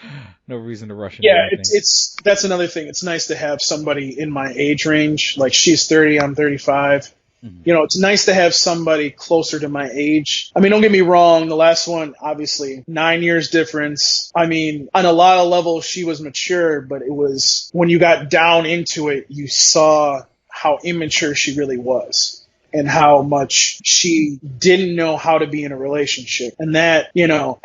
[SPEAKER 8] no reason to rush into anything.
[SPEAKER 9] It's that's another thing. It's nice to have somebody in my age range. Like, she's 30, I'm 35.
[SPEAKER 8] Mm-hmm.
[SPEAKER 9] You know, it's nice to have somebody closer to my age. I mean, don't get me wrong. The last one, obviously, 9 years difference. I mean, on a lot of levels, she was mature, but it was when you got down into it, you saw how immature she really was and how much she didn't know how to be in a relationship. And that, you know,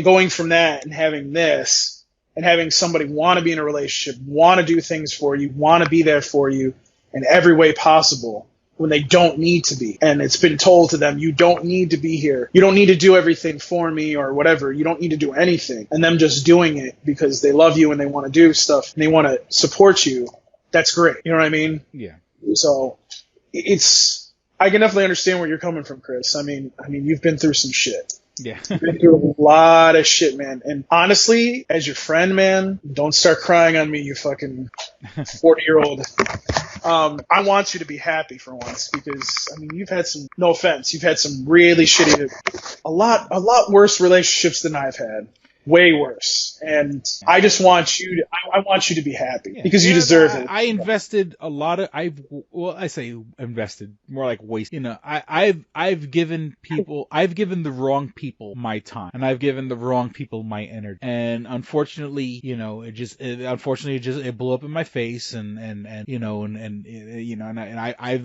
[SPEAKER 9] going from that and having this and having somebody want to be in a relationship, want to do things for you, want to be there for you in every way possible, when they don't need to be. And it's been told to them, you don't need to be here. You don't need to do everything for me or whatever. You don't need to do anything. And them just doing it because they love you and they want to do stuff and they want to support you. That's great. You know what I mean?
[SPEAKER 8] Yeah.
[SPEAKER 9] So I can definitely understand where you're coming from, Chris. I mean, you've been through some shit.
[SPEAKER 8] Yeah.
[SPEAKER 9] You've been through a lot of shit, man. And honestly, as your friend, man, don't start crying on me, you fucking 40-year-old. I want you to be happy for once because, I mean, you've had some, no offense, you've had some really shitty, a lot worse relationships than I've had. Way worse. And I just want you to be happy because you deserve it.
[SPEAKER 8] I invested a lot of, I say invested, more like waste. You know, I've given the wrong people my time and I've given the wrong people my energy. And unfortunately, you know, it blew up in my face and I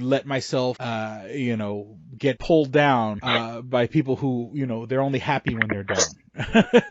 [SPEAKER 8] let myself, get pulled down, by people who, you know, they're only happy when they're done.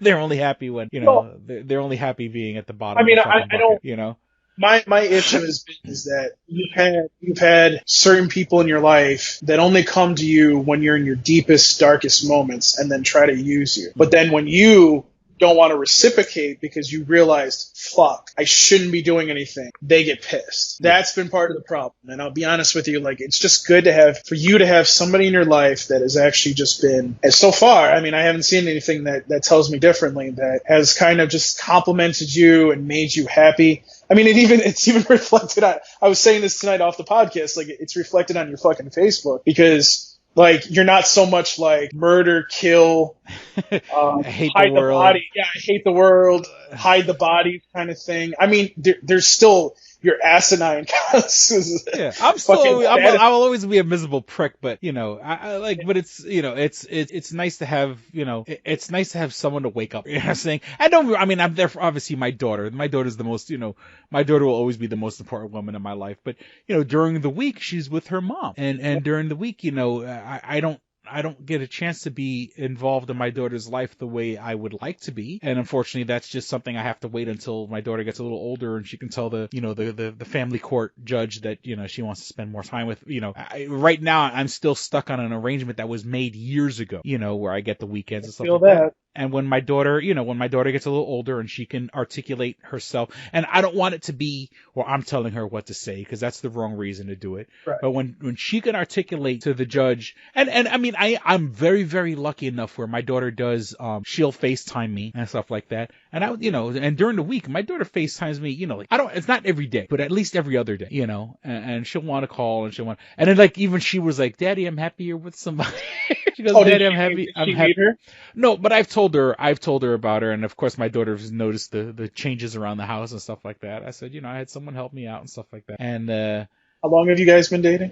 [SPEAKER 8] They're only happy when, you know, they're only happy being at the bottom.
[SPEAKER 9] I mean,
[SPEAKER 8] of the
[SPEAKER 9] I don't,
[SPEAKER 8] bucket, you know.
[SPEAKER 9] My issue is that you've had certain people in your life that only come to you when you're in your deepest, darkest moments and then try to use you. But then when you don't want to reciprocate because you realized, fuck, I shouldn't be doing anything, they get pissed. That's been part of the problem. And I'll be honest with you, like, it's just good for you to have somebody in your life that has actually just been, and so far, I mean, I haven't seen anything that tells me differently, that has kind of just complimented you and made you happy. I mean, it's even reflected on, I was saying this tonight off the podcast, like, it's reflected on your fucking Facebook because, like, you're not so much like murder, kill,
[SPEAKER 8] I hate
[SPEAKER 9] hide
[SPEAKER 8] the world.
[SPEAKER 9] body. Yeah, I hate the world, hide the body kind of thing. I mean, there's still your asinine.
[SPEAKER 8] Yeah, I will always be a miserable prick, but, you know, but it's, you know, it's nice to have, you know, it's nice to have someone to wake up. You know what I'm saying? I'm there for, obviously, my daughter. My daughter's the most, you know, my daughter will always be the most important woman in my life. But, you know, during the week, she's with her mom. And during the week, you know, I don't get a chance to be involved in my daughter's life the way I would like to be. And unfortunately, that's just something I have to wait until my daughter gets a little older and she can tell the family court judge that, you know, she wants to spend more time with, you know, right now I'm still stuck on an arrangement that was made years ago, you know, where I get the weekends and stuff like that. And when my daughter gets a little older and she can articulate herself, and I don't want it to be, well, I'm telling her what to say, because that's the wrong reason to do it. Right. But when she can articulate to the judge, and I mean, I'm very, very lucky enough where my daughter does, she'll FaceTime me and stuff like that. And and during the week, my daughter FaceTimes me, you know, like, it's not every day, but at least every other day, you know, and she'll want to call and then, like, even she was like, Daddy, I'm happy you're with somebody. She goes, Daddy, I'm happy. I'm happy. Her? No, but I've told her about her, and of course my daughter has noticed the changes around the house and stuff like that. I said, you know, I had someone help me out and stuff like that. And
[SPEAKER 9] how long have you guys been dating?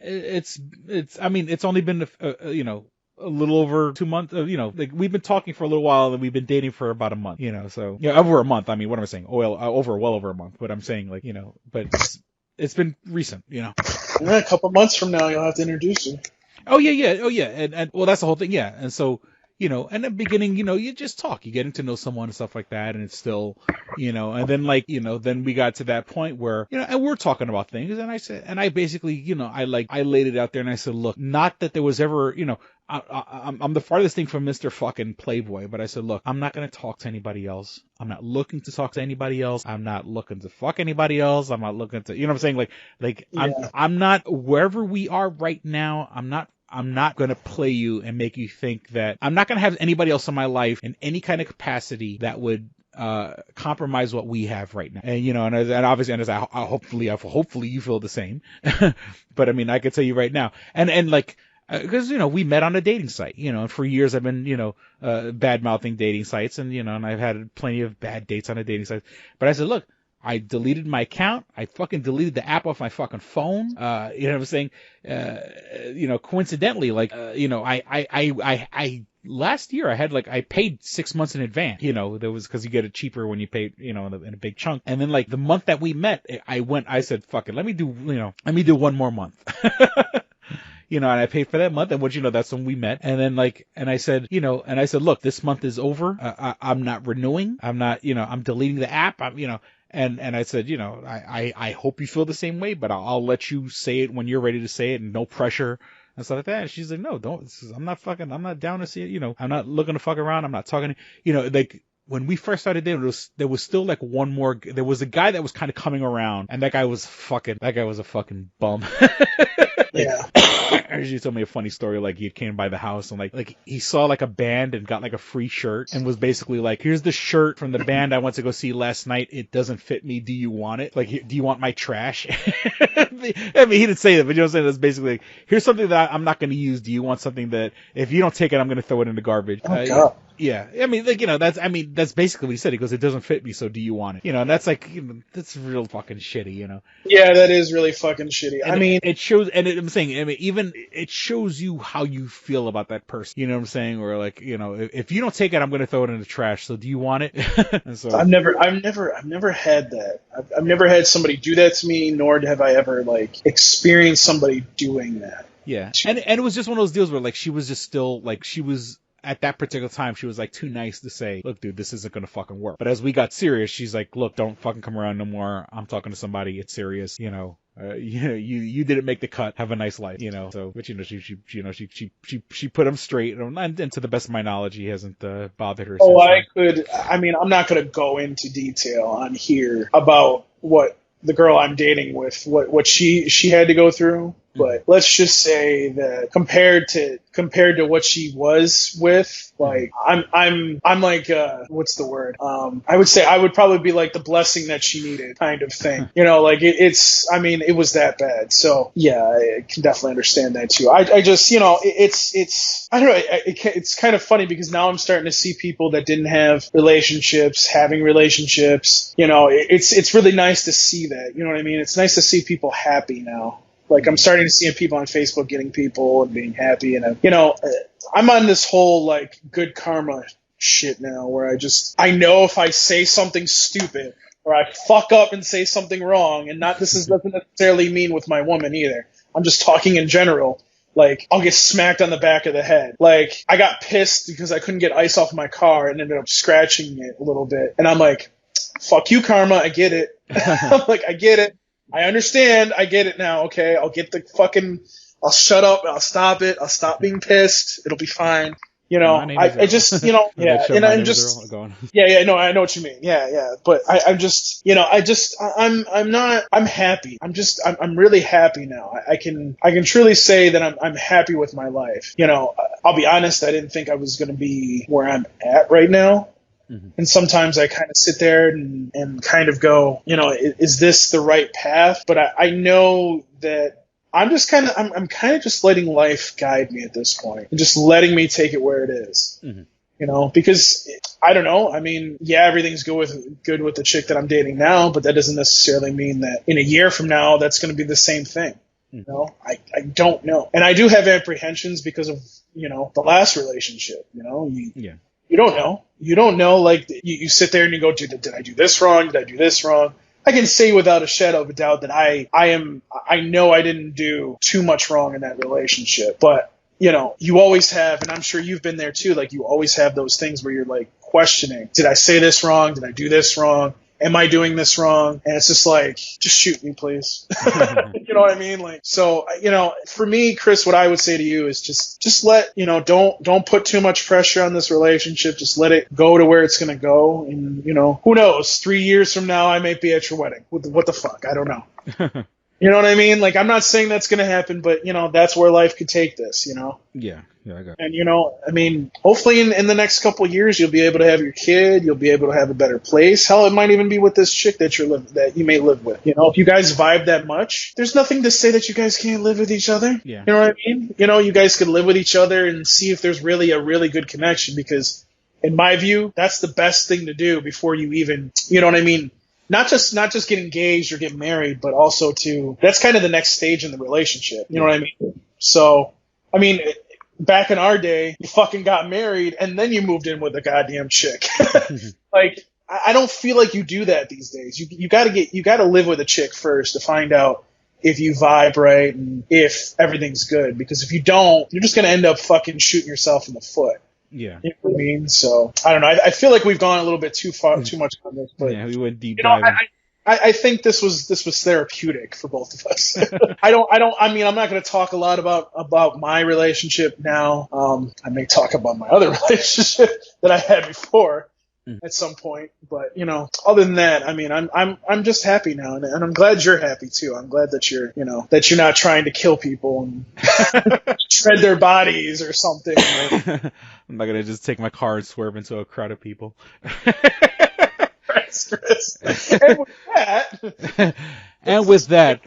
[SPEAKER 8] It's only been a little over 2 months. You know, like, we've been talking for a little while and we've been dating for about a month. You know, so yeah, over a month. I mean, what am I saying? Well over a month. But I'm saying, like, you know, but it's been recent. You know,
[SPEAKER 9] yeah, a couple months from now you'll have to introduce her.
[SPEAKER 8] Oh yeah, and well, that's the whole thing. Yeah, and so, you know, in the beginning, you know, you just talk, you're getting to know someone and stuff like that, and it's still, you know, and then like, you know, then we got to that point where, you know, and we're talking about things, and I said, and I basically, you know, I laid it out there, and I said, look, not that there was ever, you know, I'm the farthest thing from Mr. fucking Playboy, but I said, look, I'm not going to talk to anybody else. I'm not looking to talk to anybody else. I'm not looking to fuck anybody else. I'm not looking to, you know what I'm saying? Like,
[SPEAKER 9] Yeah.
[SPEAKER 8] I'm not, wherever we are right now, I'm not going to play you and make you think that I'm not going to have anybody else in my life in any kind of capacity that would compromise what we have right now. And, you know, and obviously, and as I hopefully you feel the same. But I mean, I can tell you right now, and like, because, you know, we met on a dating site, you know, and for years I've been, you know, bad mouthing dating sites, and, you know, and I've had plenty of bad dates on a dating site. But I said, look, I deleted my account. I fucking deleted the app off my fucking phone. You know what I'm saying? You know, coincidentally, like, you know, I last year I paid 6 months in advance. You know, there was, because you get it cheaper when you pay, you know, in a big chunk. And then like the month that we met, I said, fuck it, let me do one more month. You know, and I paid for that month, and you know, that's when we met. And then like, and I said, look, this month is over. I'm not renewing. I'm not, you know, I'm deleting the app. I'm, you know, and I said, you know, I hope you feel the same way, but I'll let you say it when you're ready to say it, and no pressure and stuff like that. And she's like, no, don't. I'm not down to see it. You know, I'm not looking to fuck around. I'm not talking. You know, like, when we first started dating, there was still like one more. There was a guy that was kind of coming around, and that guy was a fucking bum.
[SPEAKER 9] Yeah.
[SPEAKER 8] She told me a funny story. Like, he came by the house, and like he saw like a band and got like a free shirt, and was basically like, here's the shirt from the band I went to go see last night. It doesn't fit me. Do you want it? Like, do you want my trash? I mean, he didn't say that, but you know what I'm saying? That's basically like, here's something that I'm not going to use. Do you want something that if you don't take it, I'm going to throw it in the garbage?
[SPEAKER 9] Oh, God.
[SPEAKER 8] Yeah, I mean, like, you know, that's basically what he said. He goes, it doesn't fit me, so do you want it? You know, and that's like, you know, that's real fucking shitty, you know.
[SPEAKER 9] Yeah, that is really fucking shitty.
[SPEAKER 8] And
[SPEAKER 9] I mean,
[SPEAKER 8] it shows, and I'm saying, I mean, even it shows you how you feel about that person. You know what I'm saying? Or like, you know, if you don't take it, I'm going to throw it in the trash. So do you want it? And so, I've
[SPEAKER 9] never had that. I've never had somebody do that to me, nor have I ever like experienced somebody doing that.
[SPEAKER 8] Yeah, and it was just one of those deals where like she was just still like she was. At that particular time, she was like too nice to say, look, dude, this isn't going to fucking work. But as we got serious, she's like, look, don't fucking come around no more. I'm talking to somebody. It's serious. You know, you didn't make the cut. Have a nice life. You know, so, but you know, she put him straight. And to the best of my knowledge, he hasn't bothered her.
[SPEAKER 9] Oh, I mean, I'm not going to go into detail on here about what the girl I'm dating with, what she had to go through. But let's just say that compared to what she was with, like, I'm like, what's the word? I would say I would probably be like the blessing that she needed kind of thing. You know, like I mean, it was that bad. So yeah, I can definitely understand that too. I just, you know, it's, I don't know, it's kind of funny because now I'm starting to see people that didn't have relationships, having relationships. You know, it's really nice to see that. You know what I mean? It's nice to see people happy now. Like, I'm starting to see people on Facebook getting people and being happy. And, you know, I'm on this whole, like, good karma shit now where I know if I say something stupid or I fuck up and say something wrong, and doesn't necessarily mean with my woman either. I'm just talking in general. Like, I'll get smacked on the back of the head. Like, I got pissed because I couldn't get ice off my car and ended up scratching it a little bit. And I'm like, fuck you, karma. I get it. I'm like, I get it. I understand. I get it now. Okay. I'll shut up. I'll stop it. I'll stop being pissed. It'll be fine. You know, I just, you know, yeah. And I'm just, yeah, no, I know what you mean. Yeah. But I'm just, you know, I'm happy. I'm really happy now. I can truly say that I'm happy with my life. You know, I'll be honest. I didn't think I was going to be where I'm at right now. And sometimes I kind of sit there and kind of go, you know, is this the right path? But I know that I'm kind of just letting life guide me at this point and just letting me take it where it is. You know, because I don't know. I mean, yeah, everything's good with the chick that I'm dating now, but that doesn't necessarily mean that in a year from now that's going to be the same thing. You know, I don't know. And I do have apprehensions because of, you know, the last relationship, you know, You don't know. You don't know. Like, you sit there and you go, did I do this wrong? Did I do this wrong? I can say without a shadow of a doubt that I know I didn't do too much wrong in that relationship. But you always have, and I'm sure you've been there too, like you always have those things where you're like questioning, did I say this wrong? Did I do this wrong? Am I doing this wrong? And it's just like, just shoot me, please. You know what I mean? Like, so, for me, Chris, what I would say to you is just let, don't put too much pressure on this relationship. Just let it go to where it's going to go. And, who knows? 3 years from now, I may be at your wedding. What the fuck? I don't know. You know what I mean? Like, I'm not saying that's going to happen, but, that's where life could take this,
[SPEAKER 8] Yeah, I got it.
[SPEAKER 9] And, hopefully in the next couple of years, you'll be able to have your kid. You'll be able to have a better place. Hell, it might even be with this chick that that you may live with. If you guys vibe that much, there's nothing to say that you guys can't live with each other.
[SPEAKER 8] Yeah.
[SPEAKER 9] You know what I mean? You guys could live with each other and see if there's really a really good connection, because in my view, that's the best thing to do before you even, you know what I mean? Not just get engaged or get married, but also that's kind of the next stage in the relationship. You know what I mean? So, back in our day, you fucking got married and then you moved in with a goddamn chick. Like, I don't feel like you do that these days. You gotta live with a chick first to find out if you vibe right and if everything's good. Because if you don't, you're just gonna end up fucking shooting yourself in the foot.
[SPEAKER 8] Yeah.
[SPEAKER 9] You know what I mean? So, I don't know. I feel like we've gone a little bit too much on this, but
[SPEAKER 8] yeah, we went deep diving.
[SPEAKER 9] I think this was therapeutic for both of us. I'm not going to talk a lot about my relationship now. I may talk about my other relationship that I had before at some point, but other than that, I'm just happy now, and I'm glad you're happy too. I'm glad that you're not trying to kill people and shred their bodies or something.
[SPEAKER 8] I'm not gonna just take my car and swerve into a crowd of people.
[SPEAKER 9] Chris. And with that,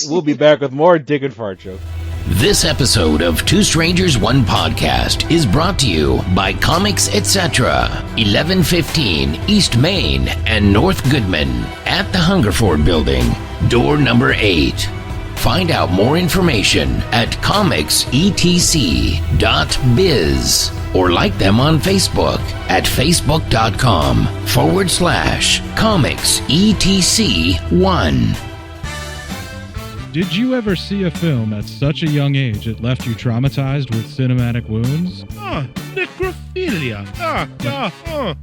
[SPEAKER 8] we'll be back with more Dick and Fart jokes.
[SPEAKER 4] This episode of Two Strangers, One Podcast is brought to you by Comics Etc. 1115 East Main and North Goodman at the Hungerford Building, door number 8. Find out more information at comicsetc.biz or like them on Facebook at facebook.com/comicsetc1.
[SPEAKER 10] Did you ever see a film at such a young age it left you traumatized with cinematic wounds? Necrophilia.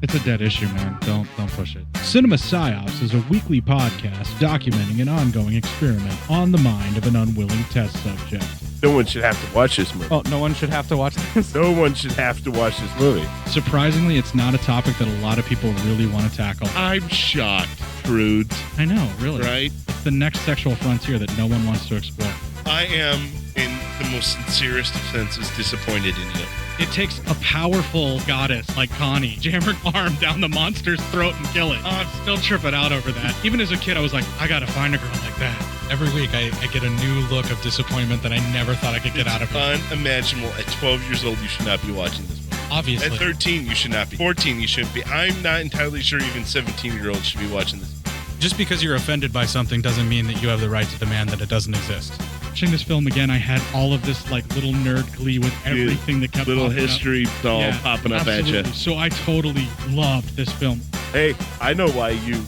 [SPEAKER 10] It's a dead issue, man. Don't push it. Cinema Psyops is a weekly podcast documenting an ongoing experiment on the mind of an unwilling test subject.
[SPEAKER 11] No one should have to watch this movie.
[SPEAKER 10] Oh, no one should have to watch this?
[SPEAKER 11] No one should have to watch this movie.
[SPEAKER 10] Surprisingly, it's not a topic that a lot of people really want to tackle.
[SPEAKER 11] I'm shocked, prudes.
[SPEAKER 10] I know, really.
[SPEAKER 11] Right?
[SPEAKER 10] It's the next sexual frontier that no one wants to explore.
[SPEAKER 11] I am, in the most sincerest of senses, disappointed in you.
[SPEAKER 10] It takes a powerful goddess like Connie, jam her arm down the monster's throat and kill it. Oh, I'm still tripping out over that. Even as a kid, I was like, I gotta find a girl like that. Every week, I get a new look of disappointment that I never thought I could get out of her.
[SPEAKER 11] Unimaginable. At 12 years old, you should not be watching this movie.
[SPEAKER 10] Obviously.
[SPEAKER 11] At 13, you should not be. 14, you shouldn't be. I'm not entirely sure even 17-year-olds should be watching this.
[SPEAKER 10] Just because you're offended by something doesn't mean that you have the right to demand that it doesn't exist. Watching this film again, I had all of this like little nerd glee with everything that kept
[SPEAKER 11] little
[SPEAKER 10] popping
[SPEAKER 11] history
[SPEAKER 10] up.
[SPEAKER 11] doll popping up
[SPEAKER 10] absolutely.
[SPEAKER 11] at you.
[SPEAKER 10] So I totally loved this film.
[SPEAKER 11] Hey, I know why you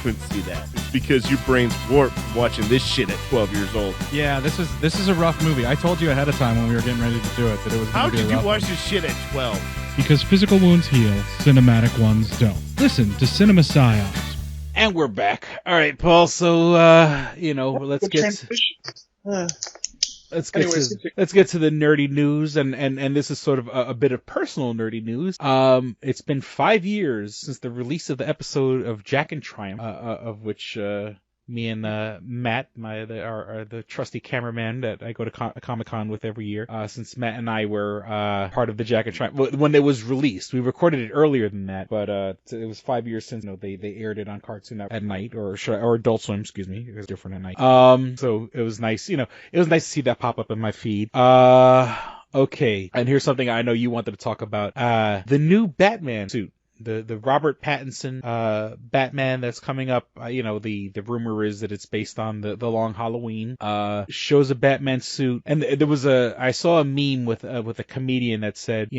[SPEAKER 11] couldn't see that. It's because your brain's warped from watching this shit at 12 years old.
[SPEAKER 10] Yeah, this is a rough movie. I told you ahead of time when we were getting ready to do it that it was going to be a rough
[SPEAKER 11] How did you watch
[SPEAKER 10] one.
[SPEAKER 11] this shit at 12?
[SPEAKER 10] Because physical wounds heal, cinematic ones don't. Listen to Cinema Psyops.
[SPEAKER 8] And we're back. All right, Paul. So let's get to the nerdy news, and this is sort of a bit of personal nerdy news. It's been 5 years since the release of the episode of Jack and Triumph, of which me and Matt, the trusty cameraman that I go to Comic-Con with every year, since Matt and I were part of the Jack and Triumph when it was released. We recorded it earlier than that, but it was 5 years since they aired it on Cartoon Network at night, or Adult Swim, excuse me. It was different at night. So it was nice, it was nice to see that pop up in my feed. Okay, and here's something I know you wanted to talk about. The new Batman suit. The Robert Pattinson Batman that's coming up, the rumor is that it's based on the Long Halloween, shows a Batman suit, and I saw a meme with a comedian that said,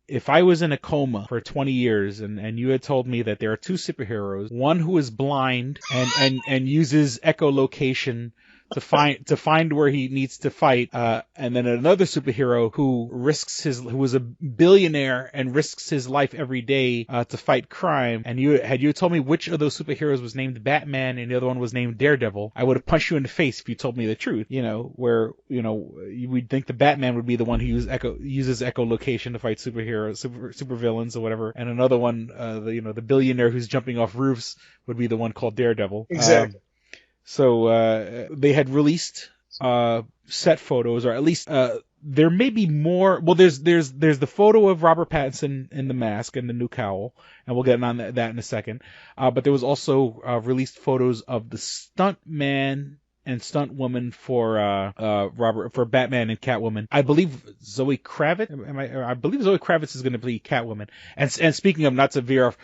[SPEAKER 8] if I was in a coma for 20 years and you had told me that there are two superheroes, one who is blind and uses echolocation to find where he needs to fight, and then another superhero who was a billionaire and risks his life every day to fight crime. And you told me which of those superheroes was named Batman and the other one was named Daredevil, I would have punched you in the face if you told me the truth. Where you would think the Batman would be the one who uses echolocation to fight super villains or whatever, and another one, the billionaire who's jumping off roofs would be the one called Daredevil.
[SPEAKER 9] Exactly.
[SPEAKER 8] So they had released set photos, or at least there may be more. Well, there's the photo of Robert Pattinson in the mask and the new cowl, and we'll get on that in a second. But there was also released photos of the stuntman and stunt woman for Batman and Catwoman. I believe Zoe Kravitz. I believe Zoe Kravitz is going to be Catwoman. And speaking of, not to veer off,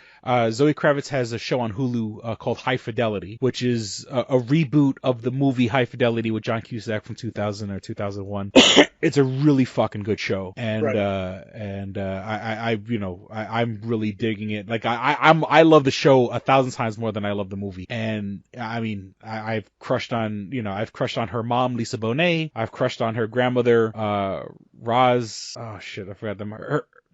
[SPEAKER 8] Zoe Kravitz has a show on Hulu called High Fidelity, which is a reboot of the movie High Fidelity with John Cusack from 2000 or 2001. It's a really fucking good show, and I'm really digging it. Like I love the show 1,000 times more than I love the movie. And I mean, I've crushed on her mom, Lisa Bonet. I've crushed on her grandmother, Roz. Oh shit, I forgot them.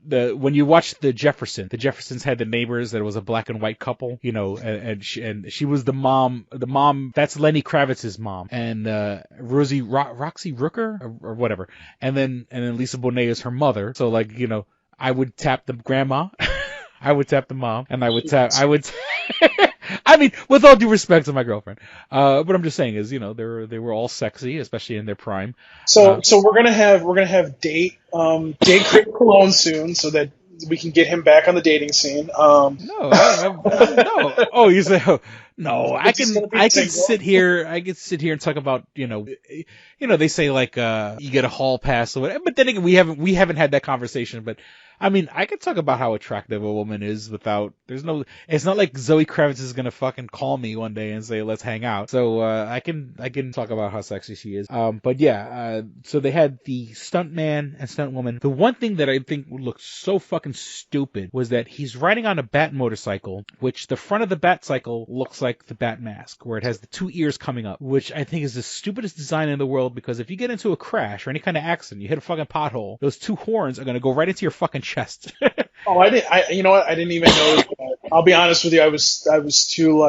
[SPEAKER 8] When you watch the Jeffersons had the neighbors that was a black and white couple, and she was the mom. The mom, that's Lenny Kravitz's mom, and Roxy Rooker or whatever, and then Lisa Bonet is her mother. So I would tap the grandma, I would tap the mom, and I would. I mean, with all due respect to my girlfriend, what I'm just saying is, they were all sexy, especially in their prime.
[SPEAKER 9] So we're gonna have date Chris Cologne soon, so that we can get him back on the dating scene.
[SPEAKER 8] No. Oh, you say no? I can sit here and talk about they say you get a hall pass or whatever, but then again, we haven't had that conversation, but. I mean, I could talk about how attractive a woman is it's not like Zoe Kravitz is gonna fucking call me one day and say, let's hang out. So, I can talk about how sexy she is. But yeah, so they had the stuntman and stuntwoman. The one thing that I think looked so fucking stupid was that he's riding on a bat motorcycle, which the front of the bat cycle looks like the bat mask, where it has the two ears coming up, which I think is the stupidest design in the world, because if you get into a crash or any kind of accident, you hit a fucking pothole, those two horns are gonna go right into your fucking chest.
[SPEAKER 9] Oh, I didn't. You know what? I didn't even notice that. I'll be honest with you. I was too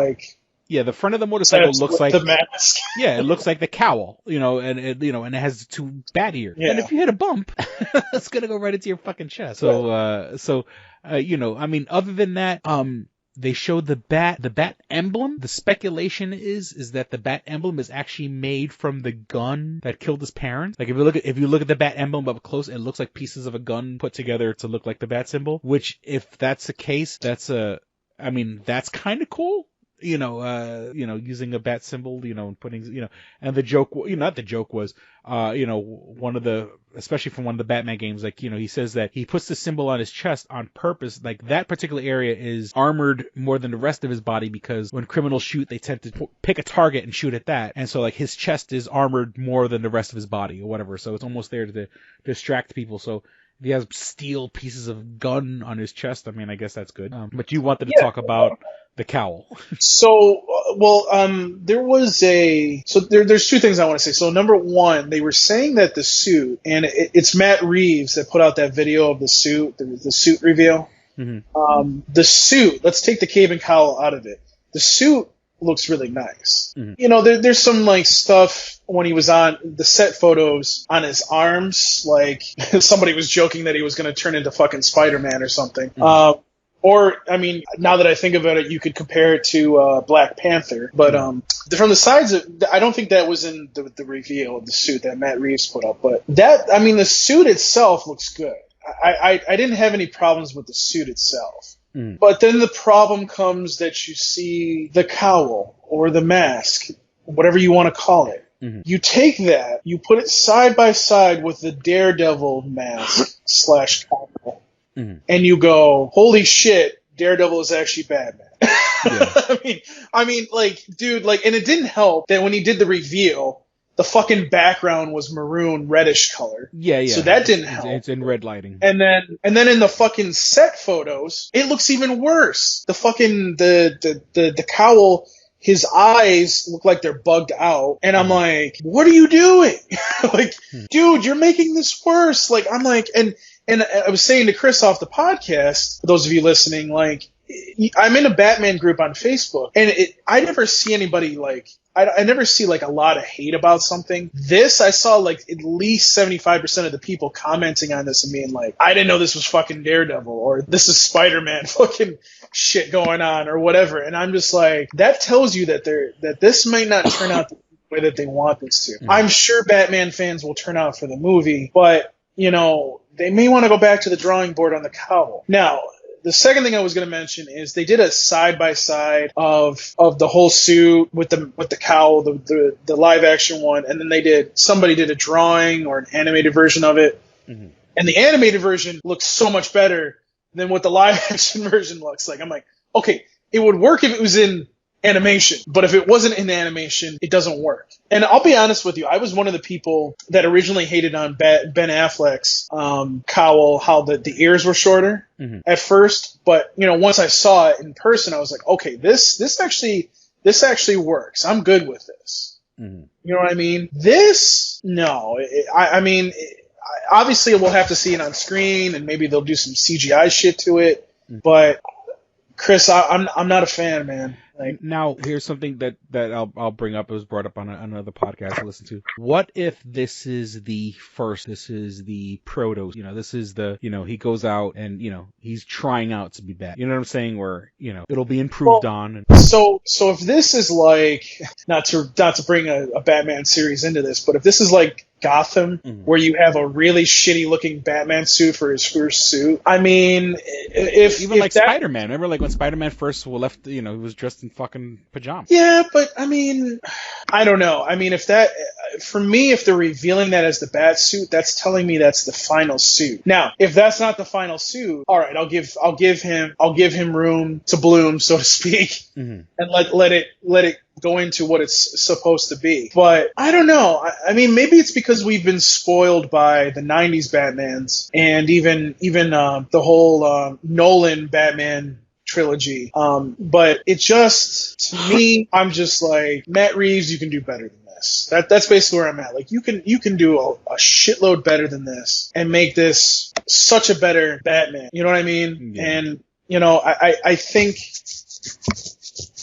[SPEAKER 8] Yeah, the front of the motorcycle looks like
[SPEAKER 9] the mask.
[SPEAKER 8] Yeah, it looks like the cowl, and it has two bat ears. Yeah. And if you hit a bump, it's gonna go right into your fucking chest. So, I mean, other than that, they showed the bat emblem. The speculation is that the bat emblem is actually made from the gun that killed his parents. Like if you look at the bat emblem up close, it looks like pieces of a gun put together to look like the bat symbol. Which, if that's the case, that's that's kind of cool. Using a bat symbol, and putting, and the joke, not the joke was, especially from one of the Batman games, he says that he puts the symbol on his chest on purpose. Like, that particular area is armored more than the rest of his body, because when criminals shoot, they tend to pick a target and shoot at that. And so, his chest is armored more than the rest of his body or whatever. So it's almost there to distract people. So if he has steel pieces of gun on his chest, I mean, I guess that's good. But you wanted to talk about the cowl.
[SPEAKER 9] So, there's two things I want to say. So, number one, they were saying that the suit, and it's Matt Reeves that put out that video of the suit, the suit reveal. Mm-hmm. The suit, let's take the cape and cowl out of it. The suit looks really nice. Mm-hmm. There's some stuff when he was on the set photos on his arms, somebody was joking that he was going to turn into fucking Spider-Man or something. Mm-hmm. Or, I mean, now that I think about it, you could compare it to Black Panther. But from the sides, I don't think that was in the reveal of the suit that Matt Reeves put up. But the suit itself looks good. I didn't have any problems with the suit itself. Mm. But then the problem comes that you see the cowl or the mask, whatever you want to call it. Mm-hmm. You take that, you put it side by side with the Daredevil mask / cowl. Mm-hmm. And you go, holy shit, Daredevil is actually Batman. Yeah. I mean, dude, and it didn't help that when he did the reveal, the fucking background was maroon, reddish color.
[SPEAKER 8] Yeah.
[SPEAKER 9] So that didn't help.
[SPEAKER 8] It's in red lighting.
[SPEAKER 9] And then in the fucking set photos, it looks even worse. The fucking the cowl his eyes look like they're bugged out. And I'm like, what are you doing? Like, dude, you're making this worse. Like, I'm like, and I was saying to Chris off the podcast, for those of you listening, like, I'm in a Batman group on Facebook, and I never see anybody like, I never see like a lot of hate about something. This, I saw like at least 75% of the people commenting on this and being like, I didn't know this was fucking Daredevil, or this is Spider-Man fucking shit going on, or whatever. And I'm just like, that tells you that this might not turn out the way that they want this to. I'm sure Batman fans will turn out for the movie, but, you know, they may want to go back to the drawing board on the cowl. Now, the second thing I was going to mention is they did a side-by-side of the whole suit with the cowl, the live action one, and then somebody did a drawing or an animated version of it. And the animated version looks so much better than what the live action version looks like. I'm like, okay, it would work if it was in animation, but if it wasn't in animation, it doesn't work. And I'll be honest with you, I was one of the people that originally hated on Ben Affleck's cowl, how the ears were shorter at first, but you know, once I saw it in person, I was like, okay, this actually works. I'm good with this. You know what I mean? I mean, obviously we'll have to see it on screen, and maybe they'll do some CGI shit to it, but Chris, I'm not a fan, man. Like,
[SPEAKER 8] now, here's something that I'll bring up. It was brought up on another podcast I listened to. What if this is the proto? You know, this is he goes out and, you know, he's trying out to be bad. You know what I'm saying? Where, you know, it'll be improved on.
[SPEAKER 9] So if this is like, not to bring a Batman series into this, but if this is like Gotham, where you have a really shitty looking Batman suit for his first suit. I mean, if
[SPEAKER 8] Spider-Man, remember like when Spider-Man first left, you know, he was dressed in fucking pajamas.
[SPEAKER 9] Yeah, but I mean, I don't know. I mean, if they're revealing that as the bat suit, that's telling me that's the final suit. Now, if that's not the final suit, all right, I'll give him room to bloom, so to speak, and let it go into what it's supposed to be. But I don't know. I mean, maybe it's because we've been spoiled by the 90s Batmans and even the whole Nolan Batman trilogy. But it just, to me, I'm just like, Matt Reeves, you can do better than this. That's basically where I'm at. Like, you can do a shitload better than this and make this such a better Batman. You know what I mean? Yeah. And, you know, I think,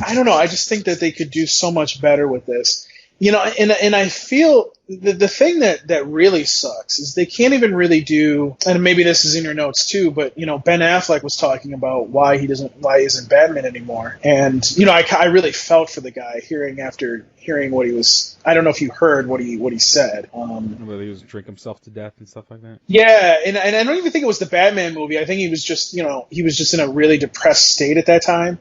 [SPEAKER 9] I don't know. I just think that they could do so much better with this. You know, and I feel the thing that really sucks is they can't even really do, and maybe this is in your notes too, but, you know, Ben Affleck was talking about why he isn't Batman anymore. And, you know, I really felt for the guy after hearing what he was, I don't know if you heard what he said.
[SPEAKER 8] Whether he was drink himself to death and stuff like that.
[SPEAKER 9] Yeah. And I don't even think it was the Batman movie. I think he was just in a really depressed state at that time.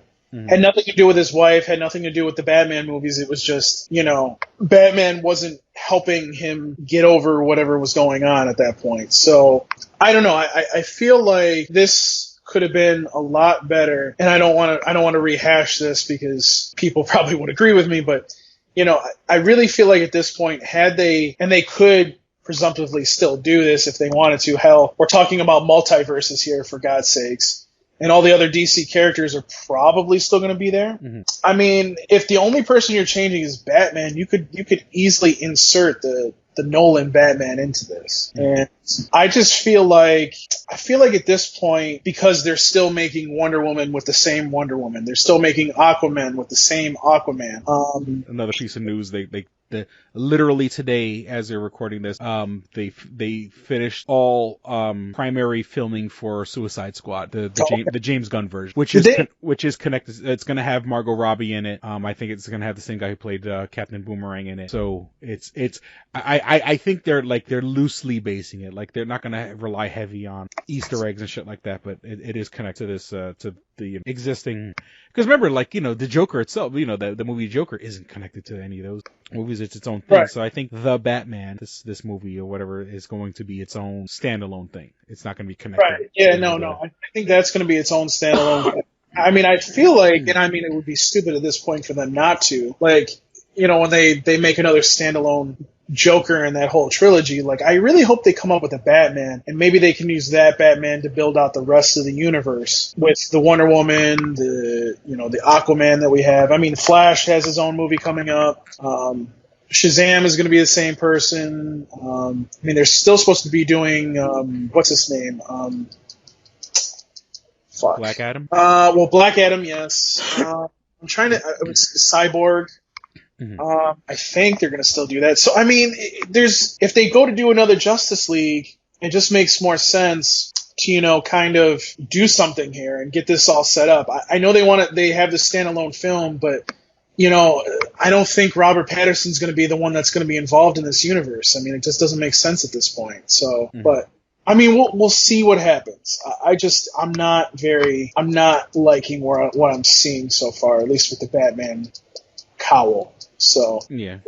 [SPEAKER 9] Had nothing to do with his wife, had nothing to do with the Batman movies. It was just, you know, Batman wasn't helping him get over whatever was going on at that point. So, I don't know. I feel like this could have been a lot better, and I don't want to rehash this because people probably would agree with me, but, you know, I really feel like at this point, they could presumptively still do this if they wanted to. Hell, we're talking about multiverses here, for God's sakes. And all the other DC characters are probably still going to be there. I mean, if the only person you're changing is Batman, you could easily insert the Nolan Batman into this. And I just feel like at this point, because they're still making Wonder Woman with the same Wonder Woman, they're still making Aquaman with the same Aquaman.
[SPEAKER 8] Another piece of news, they literally today, as they're recording this, they finished all primary filming for Suicide Squad, the James Gunn version, which is connected. It's going to have Margot Robbie in it. I think it's going to have the same guy who played Captain Boomerang in it. So I think they're loosely basing it. Like, they're not going to rely heavy on Easter eggs and shit like that, but it is connected to this to the existing. Because remember, like, you know, the Joker itself, you know, the movie Joker isn't connected to any of those movies. It's its own thing. Right. So I think the Batman, this movie or whatever, is going to be its own standalone thing. It's not going to be connected.
[SPEAKER 9] Right. Yeah. No. I think that's going to be its own standalone thing. I mean, I feel like, and I mean, it would be stupid at this point for them not to. Like, you know, when they make another standalone Joker and that whole trilogy. Like, I really hope they come up with a Batman, and maybe they can use that Batman to build out the rest of the universe with the Wonder Woman, the Aquaman that we have. I mean, Flash has his own movie coming up. Shazam is going to be the same person. I mean, they're still supposed to be doing what's his name?
[SPEAKER 8] Black Adam.
[SPEAKER 9] Well, Black Adam, yes. I'm trying to. It was Cyborg.
[SPEAKER 8] Mm-hmm.
[SPEAKER 9] I think they're going to still do that. So, I mean, if they go to do another Justice League, it just makes more sense to, kind of do something here and get this all set up. I know they have this standalone film, but, I don't think Robert Pattinson's going to be the one that's going to be involved in this universe. I mean, it just doesn't make sense at this point. So, but I mean, we'll see what happens. I'm not liking what I'm seeing so far, at least with the Batman cowl. So
[SPEAKER 8] yeah.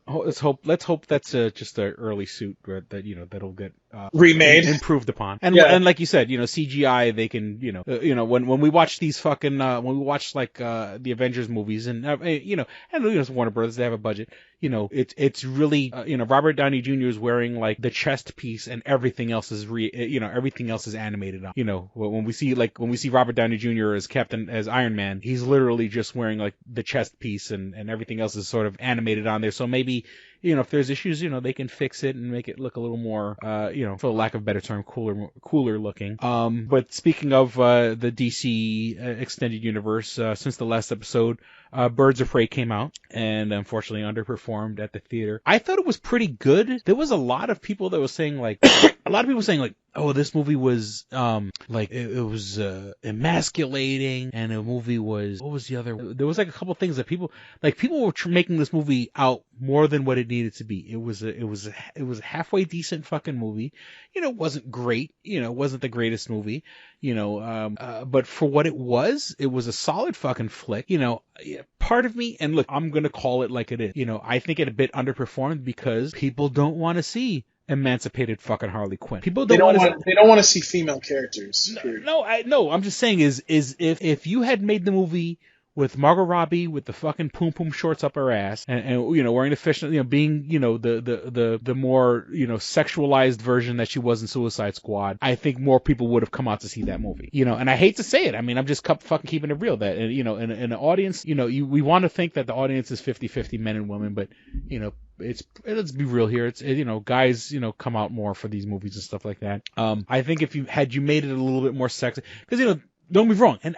[SPEAKER 8] Oh, let's hope that's just an early suit that that'll get
[SPEAKER 9] remade,
[SPEAKER 8] improved upon. And
[SPEAKER 9] yeah.
[SPEAKER 8] And like you said, CGI, they can when we watch these fucking when we watch like the Avengers movies and and Warner Brothers, they have a budget. It's really Robert Downey Jr. is wearing like the chest piece and everything else is everything else is animated on. When we see Robert Downey Jr. as Iron Man, he's literally just wearing like the chest piece and everything else is sort of animated on there. So maybe if there's issues, they can fix it and make it look a little more, for lack of a better term, cooler looking. But speaking of the DC extended universe, since the last episode, Birds of Prey came out and unfortunately underperformed at the theater. I thought it was pretty good. There was a lot of people that was saying like, oh, this movie was it was emasculating, and the movie was, what was the other? There was like a couple things that people were making this movie out more than what it needed to be. It was a halfway decent fucking movie. It wasn't great. It wasn't the greatest movie. But for what it was a solid fucking flick. Part of me, and look, I'm gonna call it like it is. I think it a bit underperformed because people don't want to see emancipated fucking Harley Quinn. People
[SPEAKER 9] they don't want to see female characters.
[SPEAKER 8] No, I'm just saying is if you had made the movie with Margot Robbie with the fucking poom poom shorts up her ass and wearing the fishnet, being the more sexualized version that she was in Suicide Squad, I think more people would have come out to see that movie. And I hate to say it, I mean, I'm just fucking keeping it real that in an audience, we want to think that the audience is 50-50 men and women, but let's be real here. It's guys come out more for these movies and stuff like that. I think if you made it a little bit more sexy, because don't be wrong, and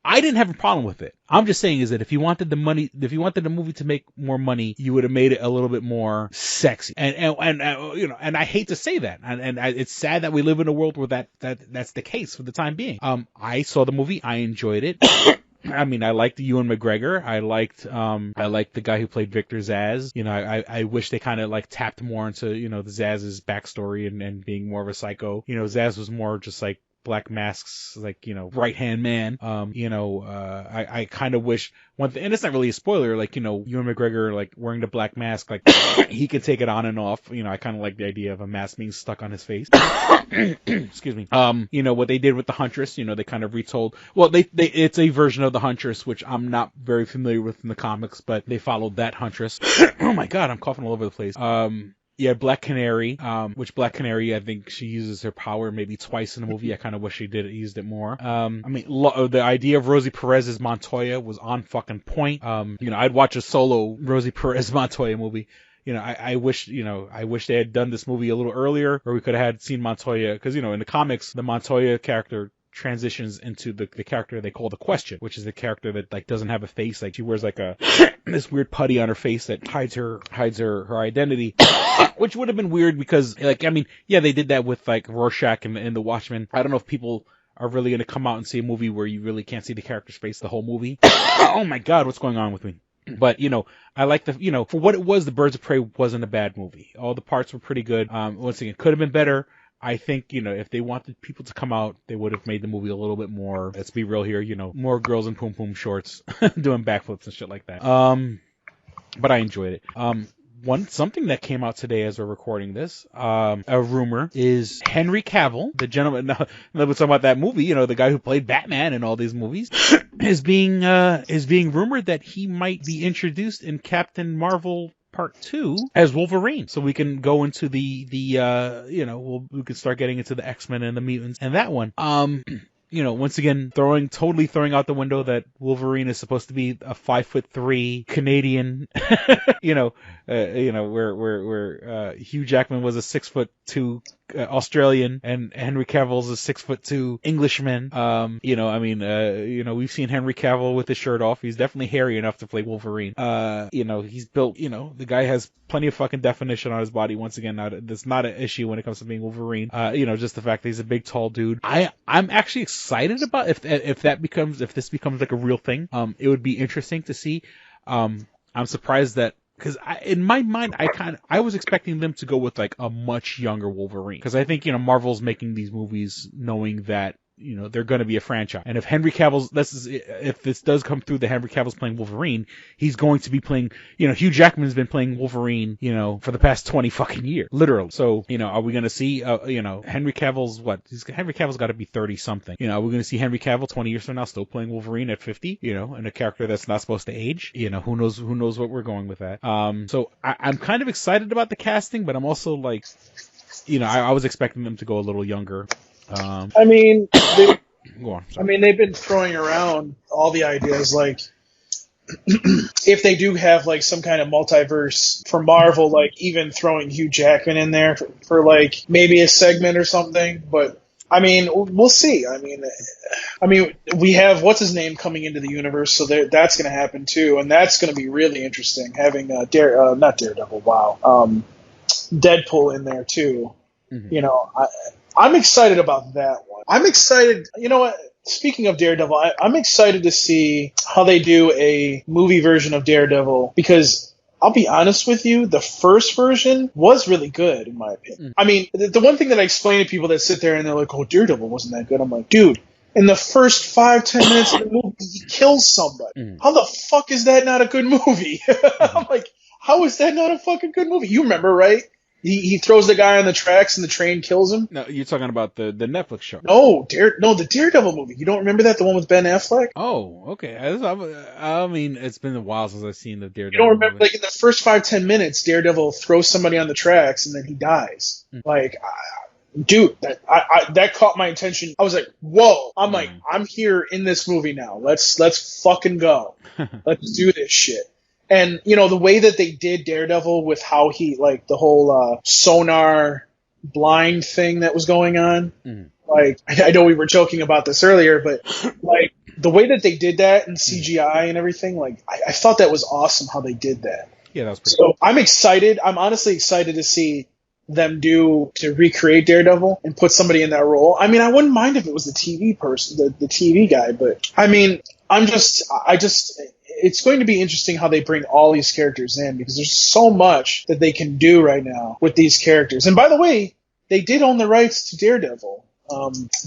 [SPEAKER 8] I didn't have a problem with it. I'm just saying is that if you wanted the movie to make more money, you would have made it a little bit more sexy. And I hate to say that. And it's sad that we live in a world where that's the case for the time being. I saw the movie. I enjoyed it. I mean, I liked Ewan McGregor. I liked the guy who played Victor Zsasz. I wish they kind of like tapped more into, the Zsasz's backstory and being more of a psycho. Zsasz was more just like Black Mask's right-hand man. I kind of wish one thing, and it's not really a spoiler, Ewan McGregor wearing the Black Mask, he could take it on and off. I kind of like the idea of a mask being stuck on his face. Excuse me. What they did with the Huntress, they kind of retold, well, it's a version of the Huntress, which I'm not very familiar with in the comics, but they followed that Huntress. Oh my God, I'm coughing all over the place. Yeah, Black Canary, which Black Canary, I think she uses her power maybe twice in the movie. I kind of wish she used it more. The idea of Rosie Perez as Montoya was on fucking point. I'd watch a solo Rosie Perez Montoya movie. I wish they had done this movie a little earlier, or we could have seen Montoya, because, in the comics, the Montoya character transitions into the character they call the Question, which is the character that doesn't have a face. She wears this weird putty on her face that hides her identity, which would have been weird because they did that with Rorschach and The Watchmen. I don't know if people are really going to come out and see a movie where you really can't see the character's face the whole movie. Oh my God, what's going on with me? But, I like for what it was, the Birds of Prey wasn't a bad movie. All the parts were pretty good. Once again, could have been better. I think, if they wanted people to come out, they would have made the movie a little bit more, let's be real here, more girls in poom poom shorts doing backflips and shit like that. But I enjoyed it. Something that came out today as we're recording this, a rumor is Henry Cavill, the gentleman, now we're talking about that movie, the guy who played Batman in all these movies, is being rumored that he might be introduced in Captain Marvel Part 2 as Wolverine, so we can go into we can start getting into the X-Men and the mutants and that one. Once again, totally throwing out the window that Wolverine is supposed to be a 5'3" Canadian, where Hugh Jackman was a 6'2" Australian and Henry Cavill's a 6'2" Englishman. We've seen Henry Cavill with his shirt off. He's definitely hairy enough to play Wolverine. He's built, the guy has plenty of fucking definition on his body. Once again, that's not an issue when it comes to being Wolverine. Just the fact that he's a big, tall dude. I'm actually excited about if this becomes like a real thing. It would be interesting to see. I'm surprised that, because in my mind, I was expecting them to go with like a much younger Wolverine, because I think Marvel's making these movies knowing that they're going to be a franchise. And if if this does come through that Henry Cavill's playing Wolverine, he's going to be playing, Hugh Jackman's been playing Wolverine, for the past 20 fucking years, literally. So, are we going to see, Henry Cavill's Henry Cavill's got to be 30 something. Are we going to see Henry Cavill 20 years from now still playing Wolverine at 50, and a character that's not supposed to age? Who knows what we're going with that. So I'm kind of excited about the casting, but I'm also like, I was expecting them to go a little younger.
[SPEAKER 9] They've been throwing around all the ideas, like, if they do have, like, some kind of multiverse for Marvel, like, even throwing Hugh Jackman in there for like, maybe a segment or something, but, we'll see. We have, what's-his-name coming into the universe, so that's going to happen, too, and that's going to be really interesting, having, not Daredevil, Deadpool in there, too. Mm-hmm. I'm excited about that one. I'm excited. You know what? Speaking of Daredevil, I'm excited to see how they do a movie version of Daredevil, because I'll be honest with you, the first version was really good, in my opinion. The one thing that I explain to people that sit there and they're like, oh, Daredevil wasn't that good. I'm like, dude, in the first 5-10 minutes of the movie, he kills somebody. Mm. How the fuck is that not a good movie? I'm like, how is that not a fucking good movie? You remember, right? He throws the guy on the tracks and the train kills him.
[SPEAKER 8] No, you're talking about the Netflix show.
[SPEAKER 9] No, the Daredevil movie. You don't remember that? The one with Ben Affleck?
[SPEAKER 8] Oh, okay. It's been a while since I've seen the Daredevil
[SPEAKER 9] You don't remember,
[SPEAKER 8] movie.
[SPEAKER 9] Like, in the first 5-10 minutes, Daredevil throws somebody on the tracks and then he dies. Mm. Like, dude, that caught my attention. I was like, whoa. I'm like, I'm here in this movie now. Let's fucking go. Let's do this shit. And, the way that they did Daredevil with how he, like, the whole sonar blind thing that was going on. Mm. Like, I know we were joking about this earlier, but, like, the way that they did that in CGI and everything, like, I thought that was awesome how they did that.
[SPEAKER 8] Yeah, that was pretty
[SPEAKER 9] cool. I'm excited. I'm honestly excited to see them to recreate Daredevil and put somebody in that role. I wouldn't mind if it was the TV person, the TV guy, but, it's going to be interesting how they bring all these characters in, because there's so much that they can do right now with these characters. And by the way, they did own the rights to Daredevil.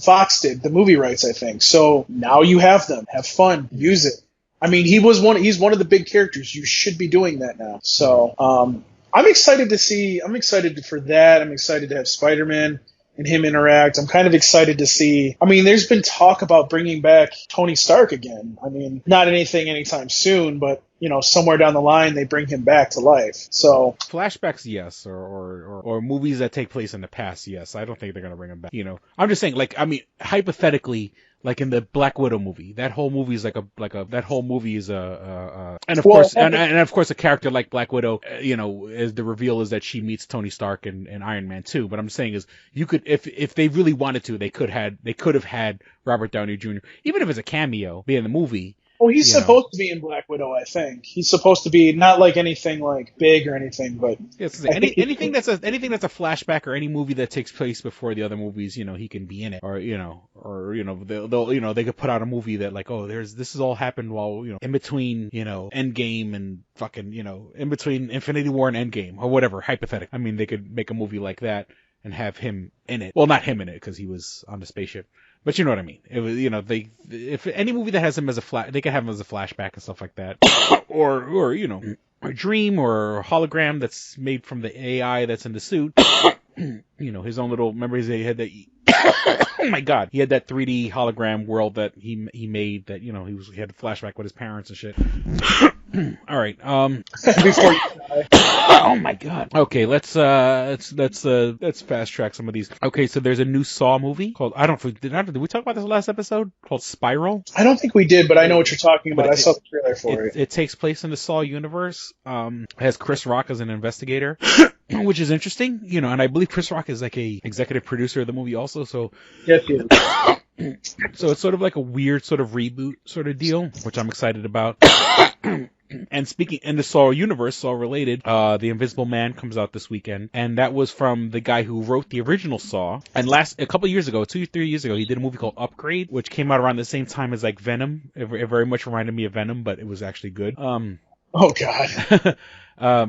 [SPEAKER 9] Fox did, the movie rights, I think. So now you have them. Have fun. Use it. He's one of the big characters. You should be doing that now. So I'm excited for that. I'm excited to have Spider-Man and him interact. I'm kind of excited to see. There's been talk about bringing back Tony Stark again. Not anything anytime soon, but, somewhere down the line they bring him back to life. So
[SPEAKER 8] flashbacks, yes, or movies that take place in the past, yes. I don't think they're gonna bring him back. I'm just saying, like, hypothetically, like in the Black Widow movie, that whole movie is and of course a character like Black Widow, as the reveal is that she meets Tony Stark and Iron Man 2. But I'm saying is, you could, if they really wanted to, they could have had Robert Downey Jr. even if it's a cameo, be in the movie.
[SPEAKER 9] Well, he's supposed to be in Black Widow, I think. He's supposed to be not like anything like big or anything, but
[SPEAKER 8] anything that's a flashback or any movie that takes place before the other movies, he can be in it, or they'll they could put out a movie that, like, oh, this has all happened while in between Endgame and fucking in between Infinity War and Endgame or whatever, hypothetically. They could make a movie like that and have him in it. Well, not him in it because he was on the spaceship. But you know what I mean. It was, if any movie that has him as they could have him as a flashback and stuff like that, or a dream or a hologram that's made from the AI that's in the suit. His own little. Remember, he had that. Oh my God, he had that 3D hologram world that he made that he had a flashback with his parents and shit. All right.
[SPEAKER 9] Before you die.
[SPEAKER 8] Oh my god. Okay, let's fast track some of these. Okay, so there's a new Saw movie called did we talk about this last episode? Called Spiral.
[SPEAKER 9] I don't think we did, but I know what you're talking about.
[SPEAKER 8] But
[SPEAKER 9] I saw the trailer for it.
[SPEAKER 8] It takes place in the Saw universe. Has Chris Rock as an investigator, which is interesting. You know, and I believe Chris Rock is like a executive producer of the movie also. So
[SPEAKER 9] Yes, he is.
[SPEAKER 8] so it's sort of like a weird sort of reboot sort of deal, which I'm excited about. And speaking in the Saw universe, Saw related, The Invisible Man comes out this weekend, and that was from the guy who wrote the original Saw. And a couple years ago, 2-3 years ago, he did a movie called Upgrade, which came out around the same time as like Venom. It very much reminded me of Venom, but it was actually good.
[SPEAKER 9] Oh God.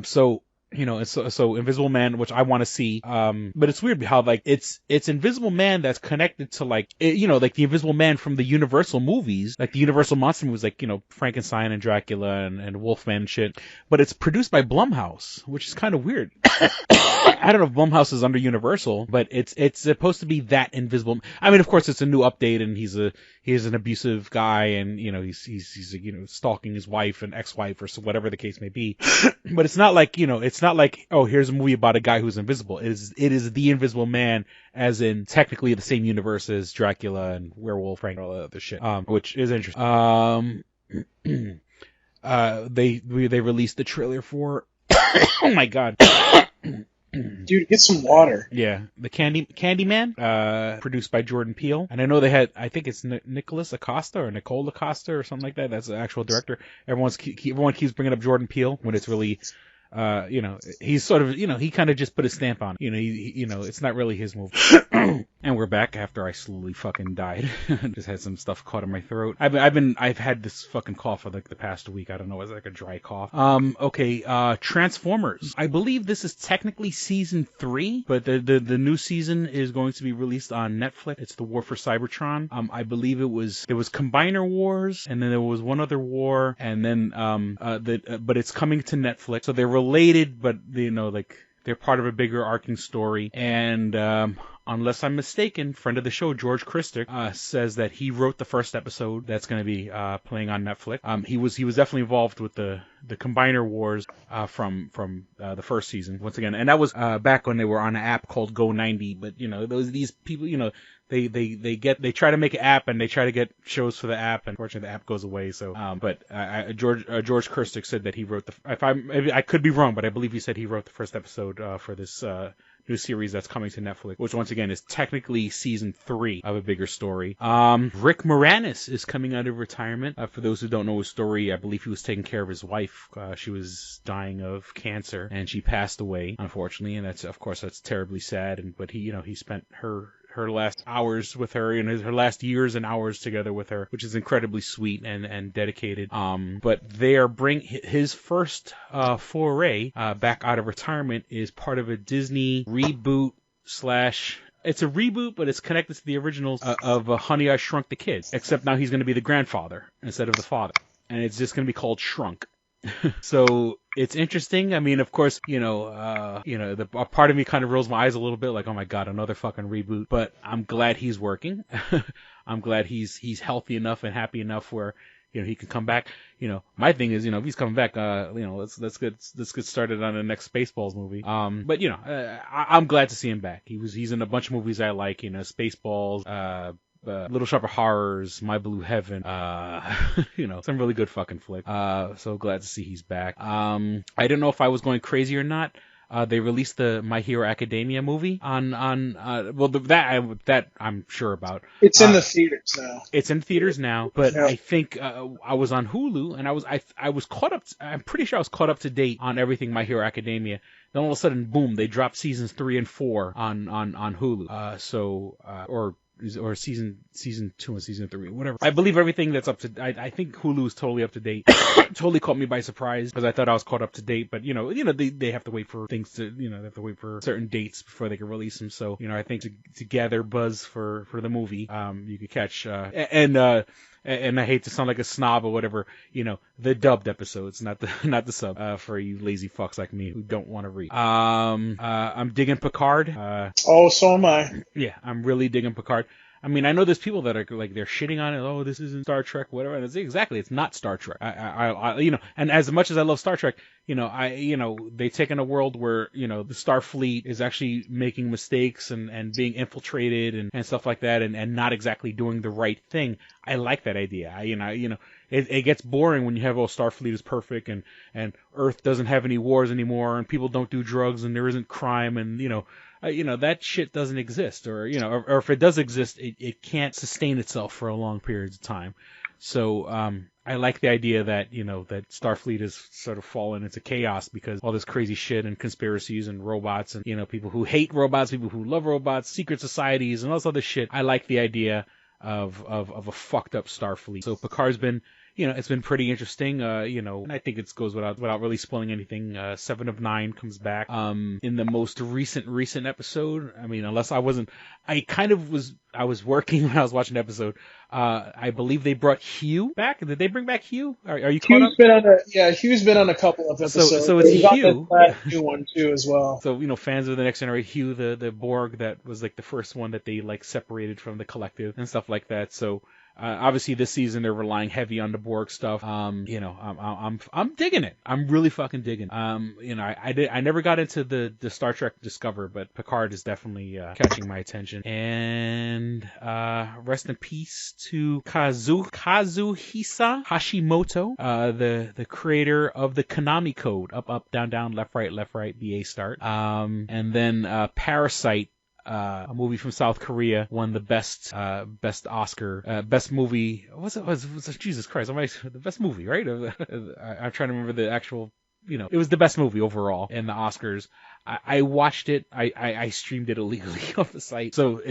[SPEAKER 8] So. You know, so Invisible Man, which I want to see, but it's weird how like it's Invisible Man that's connected to like like the Invisible Man from the Universal movies, like the Universal monster movies, like Frankenstein and Dracula and Wolfman and shit. But it's produced by Blumhouse, which is kind of weird. I don't know if Blumhouse is under Universal, but it's supposed to be that Invisible. I mean, of course, it's a new update, and he's an abusive guy, and he's stalking his wife and ex-wife or so, whatever the case may be. But it's not like oh, here's a movie about a guy who's invisible. It is the Invisible Man, as in technically the same universe as Dracula and Werewolf and all that other shit, which is interesting. They released the trailer for. Oh my god.
[SPEAKER 9] Dude, get some water.
[SPEAKER 8] Yeah, the Candyman, produced by Jordan Peele, and I know they had, I think it's Nicholas Acosta or Nicole Acosta or something like that. That's the actual director. Everyone keeps bringing up Jordan Peele when it's really, he's sort of, he kind of just put a stamp on it. It's not really his movie. And we're back after I slowly fucking died. Just had some stuff caught in my throat. I've had this fucking cough for like the past week. I don't know, it's like a dry cough. Okay, Transformers. I believe this is technically season 3, but the new season is going to be released on Netflix. It's the War for Cybertron. I believe there was Combiner Wars, and then there was one other war, and then but it's coming to Netflix. So they're related, but they're part of a bigger arcing story. And unless I'm mistaken, friend of the show, George Christic, says that he wrote the first episode that's going to be playing on Netflix. He was definitely involved with the Combiner Wars from the first season, once again. And that was back when they were on an app called Go90. But, these people, they try to make an app and they try to get shows for the app, and unfortunately the app goes away. So, but George Christic said that he wrote I could be wrong, but I believe he said he wrote the first episode for this new series that's coming to Netflix, which once again is technically season 3 of a bigger story. Rick Moranis is coming out of retirement. For those who don't know his story, I believe he was taking care of his wife. She was dying of cancer, and she passed away, unfortunately, and that's terribly sad. But he spent her last hours with her, her last years and hours together with her, which is incredibly sweet and dedicated. But they are his first foray back out of retirement is part of a Disney reboot / it's a reboot, but it's connected to the originals of Honey, I Shrunk the Kids, except now he's going to be the grandfather instead of the father, and it's just going to be called Shrunk. So it's interesting. I mean, of course, a part of me kind of rolls my eyes a little bit, like, oh my god, another fucking reboot. But I'm glad he's working. I'm glad he's healthy enough and happy enough where he can come back. My thing is, if he's coming back, let's get started on the next Spaceballs movie. But I'm glad to see him back. He's in a bunch of movies I like, Spaceballs, Little Shop of Horrors, My Blue Heaven, some really good fucking flick. So glad to see he's back. I didn't know if I was going crazy or not. They released the My Hero Academia movie on that I'm sure about.
[SPEAKER 9] It's in the theaters now.
[SPEAKER 8] It's in theaters now, but yeah. I think I was on Hulu and I was caught up. I'm pretty sure I was caught up to date on everything My Hero Academia. Then all of a sudden, boom! They dropped seasons 3 and 4 on Hulu. Or season 2 and season 3, whatever. I believe everything that's up to. I think Hulu is totally up to date. Totally caught me by surprise because I thought I was caught up to date. But they have to wait for things to they have to wait for certain dates before they can release them. So I think to gather buzz for the movie, you could catch and I hate to sound like a snob or whatever, the dubbed episodes, not the sub, for you lazy fucks like me who don't want to read. I'm digging Picard.
[SPEAKER 9] So am I.
[SPEAKER 8] Yeah, I'm really digging Picard. I mean, I know there's people that are like, they're shitting on it. Oh, this isn't Star Trek, whatever. And it's exactly, it's not Star Trek. I and as much as I love Star Trek, they take in a world where, the Starfleet is actually making mistakes and being infiltrated and stuff like that, and not exactly doing the right thing. I like that idea. It gets boring when you have, Starfleet is perfect and Earth doesn't have any wars anymore and people don't do drugs and there isn't crime and, that shit doesn't exist, or if it does exist, it can't sustain itself for a long periods of time. So, I like the idea that, that Starfleet has sort of fallen into chaos because all this crazy shit and conspiracies and robots and, people who hate robots, people who love robots, secret societies and all this other shit. I like the idea of a fucked up Starfleet. So Picard's been, it's been pretty interesting, and I think it goes without really spoiling anything. 7 of 9 comes back. In the most recent episode, I mean, unless I was working when I was watching the episode. I believe they brought Hugh back. Did they bring back Hugh? Are you caught up?
[SPEAKER 9] Hugh's been on a couple of episodes.
[SPEAKER 8] So it's Hugh.
[SPEAKER 9] New one too as well.
[SPEAKER 8] So, fans of the Next Generation, Hugh, the Borg that was like the first one that they like separated from the collective and stuff like that. So, obviously this season they're relying heavy on the Borg stuff. I'm digging it. I'm really fucking digging. I never got into the Star Trek Discover, but Picard is definitely catching my attention. And rest in peace to Kazuhisa Hashimoto, the creator of the Konami Code, up, down, down, left, right, BA start. And then Parasite. A movie from South Korea won the best Oscar, best movie. Was Jesus Christ? The best movie, right? I'm trying to remember the actual. It was the best movie overall in the Oscars. I watched it. I streamed it illegally off the site, so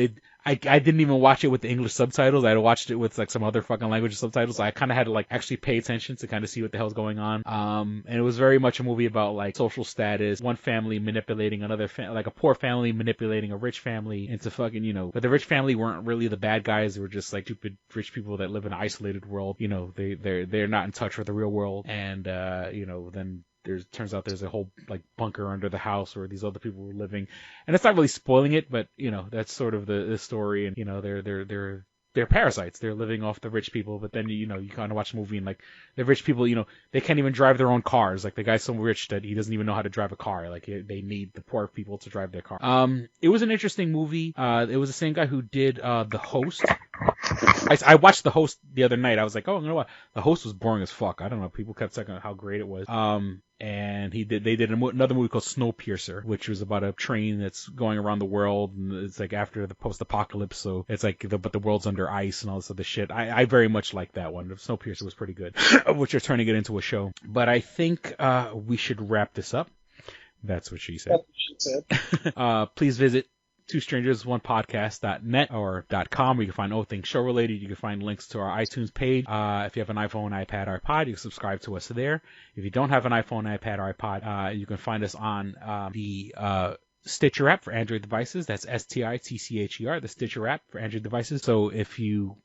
[SPEAKER 8] I didn't even watch it with the English subtitles. I watched it with like some other fucking language subtitles. So I kind of had to like actually pay attention to kind of see what the hell's going on. And it was very much a movie about like social status, one family manipulating another, like a poor family manipulating a rich family into fucking, but the rich family weren't really the bad guys. They were just like stupid rich people that live in an isolated world. They're not in touch with the real world, and then. Turns out there's a whole like bunker under the house where these other people were living, and it's not really spoiling it, but that's sort of the story, and they're parasites. They're living off the rich people, but then you kind of watch the movie and like the rich people, they can't even drive their own cars. Like the guy's so rich that he doesn't even know how to drive a car. Like they need the poor people to drive their car. It was an interesting movie. It was the same guy who did The Host. I watched The Host the other night. I was like, oh, you know what? The Host was boring as fuck. I don't know. People kept saying how great it was. And they did another movie called Snowpiercer, which was about a train that's going around the world, and it's like after the post-apocalypse, so it's like but the world's under ice and all this other shit. I very much like that one. Snowpiercer was pretty good, which are turning it into a show. But I think we should wrap this up. That's what she said. That's what she said. Please visit twostrangersonepodcast.net or .com, where you can find all things show related. You can find links to our iTunes page. If you have an iPhone, iPad, or iPod, you can subscribe to us there. If you don't have an iPhone, iPad, or iPod, you can find us on the Stitcher app for Android devices. That's STITCHER, the Stitcher app for Android devices. So if you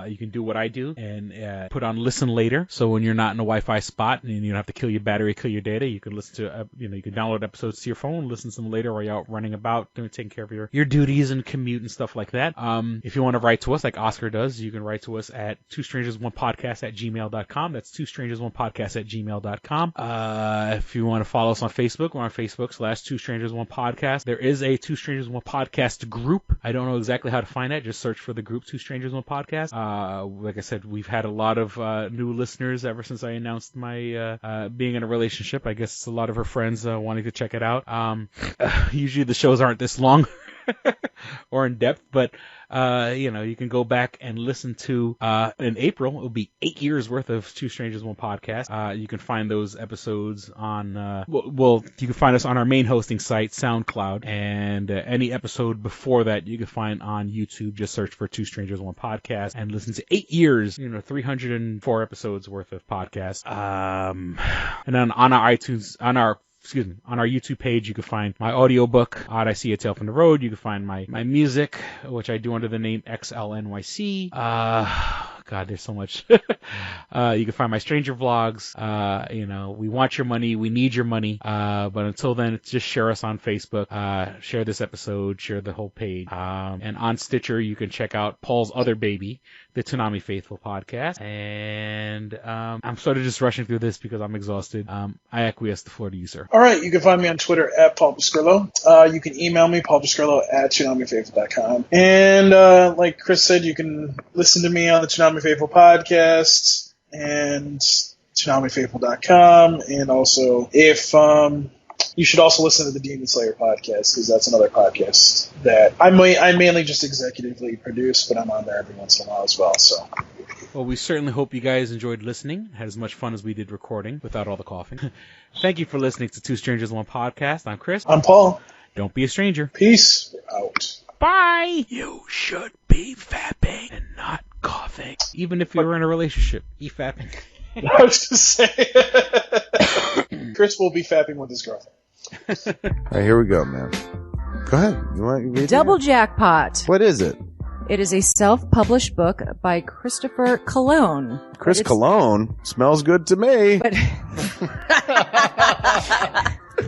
[SPEAKER 8] you can do what I do and put on listen later. So when you're not in a Wi-Fi spot and you don't have to kill your battery, kill your data, you can listen to, you can download episodes to your phone, listen to them later while you're out running about, taking care of your duties and commute and stuff like that. If you want to write to us like Oscar does, you can write to us at twostrangersonepodcast@gmail.com. That's twostrangersonepodcast@gmail.com. If you want to follow us on Facebook, we're on Facebook /twostrangersonepodcast. There is a Two Strangers One Podcast group. I don't know exactly how to find that. Just search for the group Two Strangers One Podcast. Like I said, we've had a lot of new listeners ever since I announced my being in a relationship. I guess a lot of her friends wanting to check it out. Usually the shows aren't this long or in depth, but you can go back and listen to in April. It'll be 8 years worth of Two Strangers One Podcast. You can find those episodes on you can find us on our main hosting site, SoundCloud, and any episode before that you can find on YouTube. Just search for Two Strangers One Podcast and listen to 8 years, 304 episodes worth of podcasts. And then on our iTunes, on our YouTube page, you can find my audiobook, Odd I See a Tale from the Road. You can find my music, which I do under the name XLNYC. God, there's so much. You can find my stranger vlogs. We want your money. We need your money. But until then, just share us on Facebook. Share this episode. Share the whole page. And on Stitcher, you can check out Paul's other baby, the Toonami Faithful podcast. And I'm sort of just rushing through this because I'm exhausted. I acquiesce the floor to you, sir.
[SPEAKER 9] All right, you can find me on Twitter at Paul Pascrillo. You can email me, paulpascrillo@ToonamiFaithful.com. And like Chris said, you can listen to me on the Toonami Faithful podcast and ToonamiFaithful.com. And also, if you should also listen to the Demon Slayer podcast, because that's another podcast that I mainly just executively produce, but I'm on there every once in a while as well. So.
[SPEAKER 8] Well, we certainly hope you guys enjoyed listening, had as much fun as we did recording without all the coughing. Thank you for listening to Two Strangers One Podcast. I'm Chris.
[SPEAKER 9] I'm Paul.
[SPEAKER 8] Don't be a stranger.
[SPEAKER 9] Peace. We're out.
[SPEAKER 8] Bye. You should be fapping and not coughing. Even if you're in a relationship, be fapping.
[SPEAKER 9] I was just saying. Chris will be fapping with his girlfriend.
[SPEAKER 12] All right, here we go, man. Go ahead. You want to read
[SPEAKER 13] Double Jackpot.
[SPEAKER 12] What is it?
[SPEAKER 13] It is a self-published book by Christopher Cologne.
[SPEAKER 12] Chris Cologne? Smells good to me.
[SPEAKER 13] But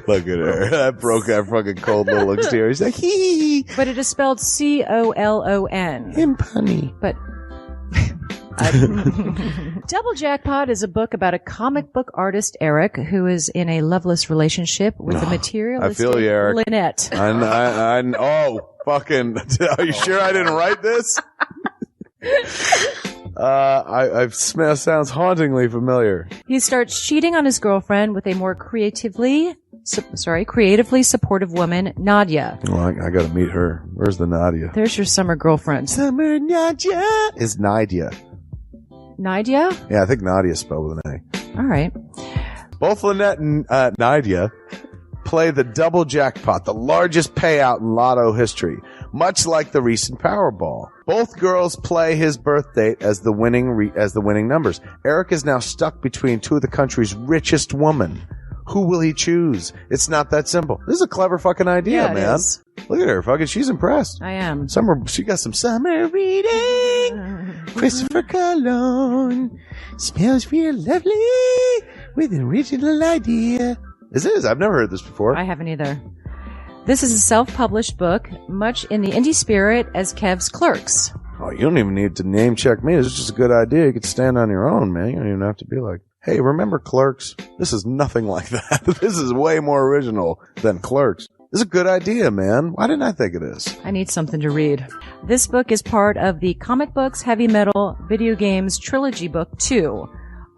[SPEAKER 12] look at her. That broke that fucking cold little exterior. He's like, hee.
[SPEAKER 13] But it is spelled Colon.
[SPEAKER 12] Him punny.
[SPEAKER 13] But Double Jackpot is a book about a comic book artist, Eric, who is in a loveless relationship with a materialistic
[SPEAKER 12] I feel you, Eric.
[SPEAKER 13] Lynette.
[SPEAKER 12] Oh, fucking. Are you sure I didn't write this? Sounds hauntingly familiar.
[SPEAKER 13] He starts cheating on his girlfriend with a more creatively supportive woman, Nadia.
[SPEAKER 12] Well, I got to meet her. Where's the Nadia?
[SPEAKER 13] There's your summer girlfriend.
[SPEAKER 12] Summer Nadia is Nadia.
[SPEAKER 13] Nadia?
[SPEAKER 12] Yeah, I think Nadia is spelled with an A.
[SPEAKER 13] All right.
[SPEAKER 12] Both Lynette and Nadia play the double jackpot, the largest payout in lotto history, much like the recent Powerball. Both girls play his birth date as the winning numbers. Eric is now stuck between two of the country's richest women. Who will he choose? It's not that simple. This is a clever fucking idea,
[SPEAKER 13] yeah,
[SPEAKER 12] man.
[SPEAKER 13] Is.
[SPEAKER 12] Look at her, fucking. She's impressed.
[SPEAKER 13] I am.
[SPEAKER 12] She got some summer reading. Christopher Cologne smells real lovely with an original idea. This is. I've never heard this before.
[SPEAKER 13] I haven't either. This is a self-published book, much in the indie spirit as Kev's Clerks.
[SPEAKER 12] Oh, you don't even need to name check me. This is just a good idea. You could stand on your own, man. You don't even have to be like, hey, remember Clerks? This is nothing like that. This is way more original than Clerks. This is a good idea, man. Why didn't I think of this?
[SPEAKER 13] I need something to read. This book is part of the Comic Books, Heavy Metal, Video Games Trilogy Book 2.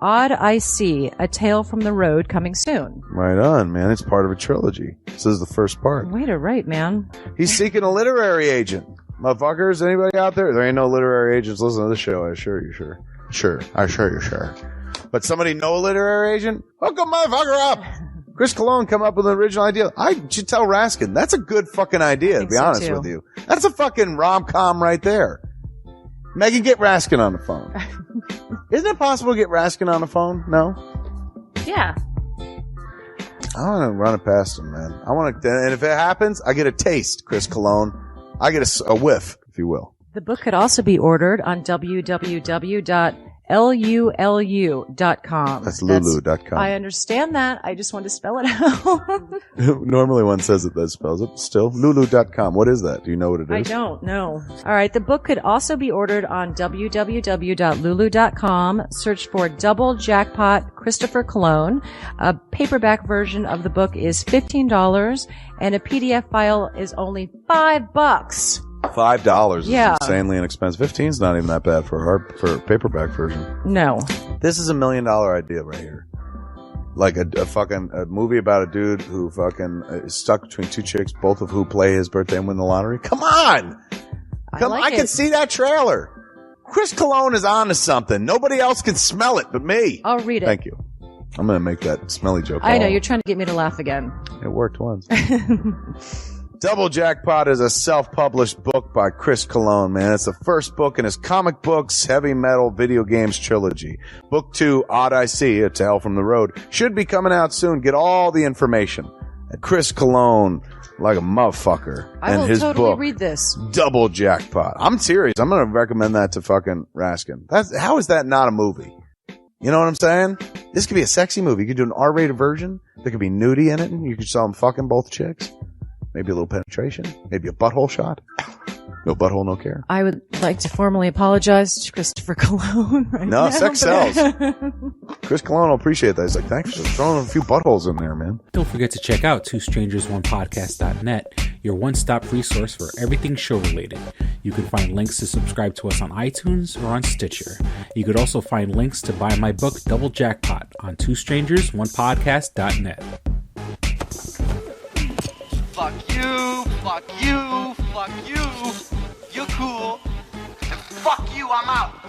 [SPEAKER 13] Odd I See, A Tale from the Road, coming soon.
[SPEAKER 12] Right on, man. It's part of a trilogy. This is the first part.
[SPEAKER 13] Way to write, man.
[SPEAKER 12] He's seeking a literary agent. Motherfuckers, anybody out there? There ain't no literary agents listening to this show, I assure you, sure. Sure. I assure you, sure. But somebody know a literary agent? Hook a motherfucker up! Chris Cologne come up with an original idea. I should tell Raskin. That's a good fucking idea, to be honest with you. That's a fucking rom-com right there. Megan, get Raskin on the phone. Isn't it possible to get Raskin on the phone? No?
[SPEAKER 13] Yeah.
[SPEAKER 12] I want to run it past him, man. I want to, and if it happens, I get a taste, Chris Cologne. I get a whiff, if you will.
[SPEAKER 13] The book could also be ordered on www.lulu.com.
[SPEAKER 12] That's lulu.com.
[SPEAKER 13] I understand that. I just want to spell it out.
[SPEAKER 12] Normally one says it, that spells it. Still, lulu.com. What is that? Do you know what it is?
[SPEAKER 13] I don't know. All right. The book could also be ordered on www.lulu.com. Search for Double Jackpot Christopher Cologne. A paperback version of the book is $15 and a PDF file is only $5.
[SPEAKER 12] $5 is
[SPEAKER 13] yeah.
[SPEAKER 12] insanely inexpensive. 15's not even that bad for a paperback version.
[SPEAKER 13] No.
[SPEAKER 12] This is $1 million idea right here. Like a movie about a dude who fucking is stuck between two chicks, both of who play his birthday and win the lottery. Come on! I can see that trailer. Chris Cologne is on to something. Nobody else can smell it but me.
[SPEAKER 13] I'll read it.
[SPEAKER 12] Thank you. I'm going to make that smelly joke.
[SPEAKER 13] I know. You're trying to get me to laugh again.
[SPEAKER 12] It worked once. Double Jackpot is a self-published book by Chris Cologne, man. It's the first book in his comic books, heavy metal, video games trilogy. Book 2, Odd I See, A Tale from the Road, should be coming out soon. Get all the information Chris Cologne like a motherfucker.
[SPEAKER 13] I
[SPEAKER 12] and
[SPEAKER 13] will
[SPEAKER 12] his
[SPEAKER 13] totally
[SPEAKER 12] book,
[SPEAKER 13] read this.
[SPEAKER 12] Double Jackpot. I'm serious. I'm going to recommend that to fucking Raskin. How is that not a movie? You know what I'm saying? This could be a sexy movie. You could do an R-rated version. There could be nudie in it, and you could show them fucking both chicks. Maybe a little penetration. Maybe a butthole shot. No butthole, no care.
[SPEAKER 13] I would like to formally apologize to Christopher Cologne right now.
[SPEAKER 12] No, sex sells. Chris Cologne will appreciate that. He's like, thanks for throwing a few buttholes in there, man.
[SPEAKER 14] Don't forget to check out twostrangersonepodcast.net, your one-stop resource for everything show-related. You can find links to subscribe to us on iTunes or on Stitcher. You could also find links to buy my book, Double Jackpot, on twostrangersonepodcast.net.
[SPEAKER 15] Fuck you, fuck you, fuck you. You're cool. And fuck you, I'm out.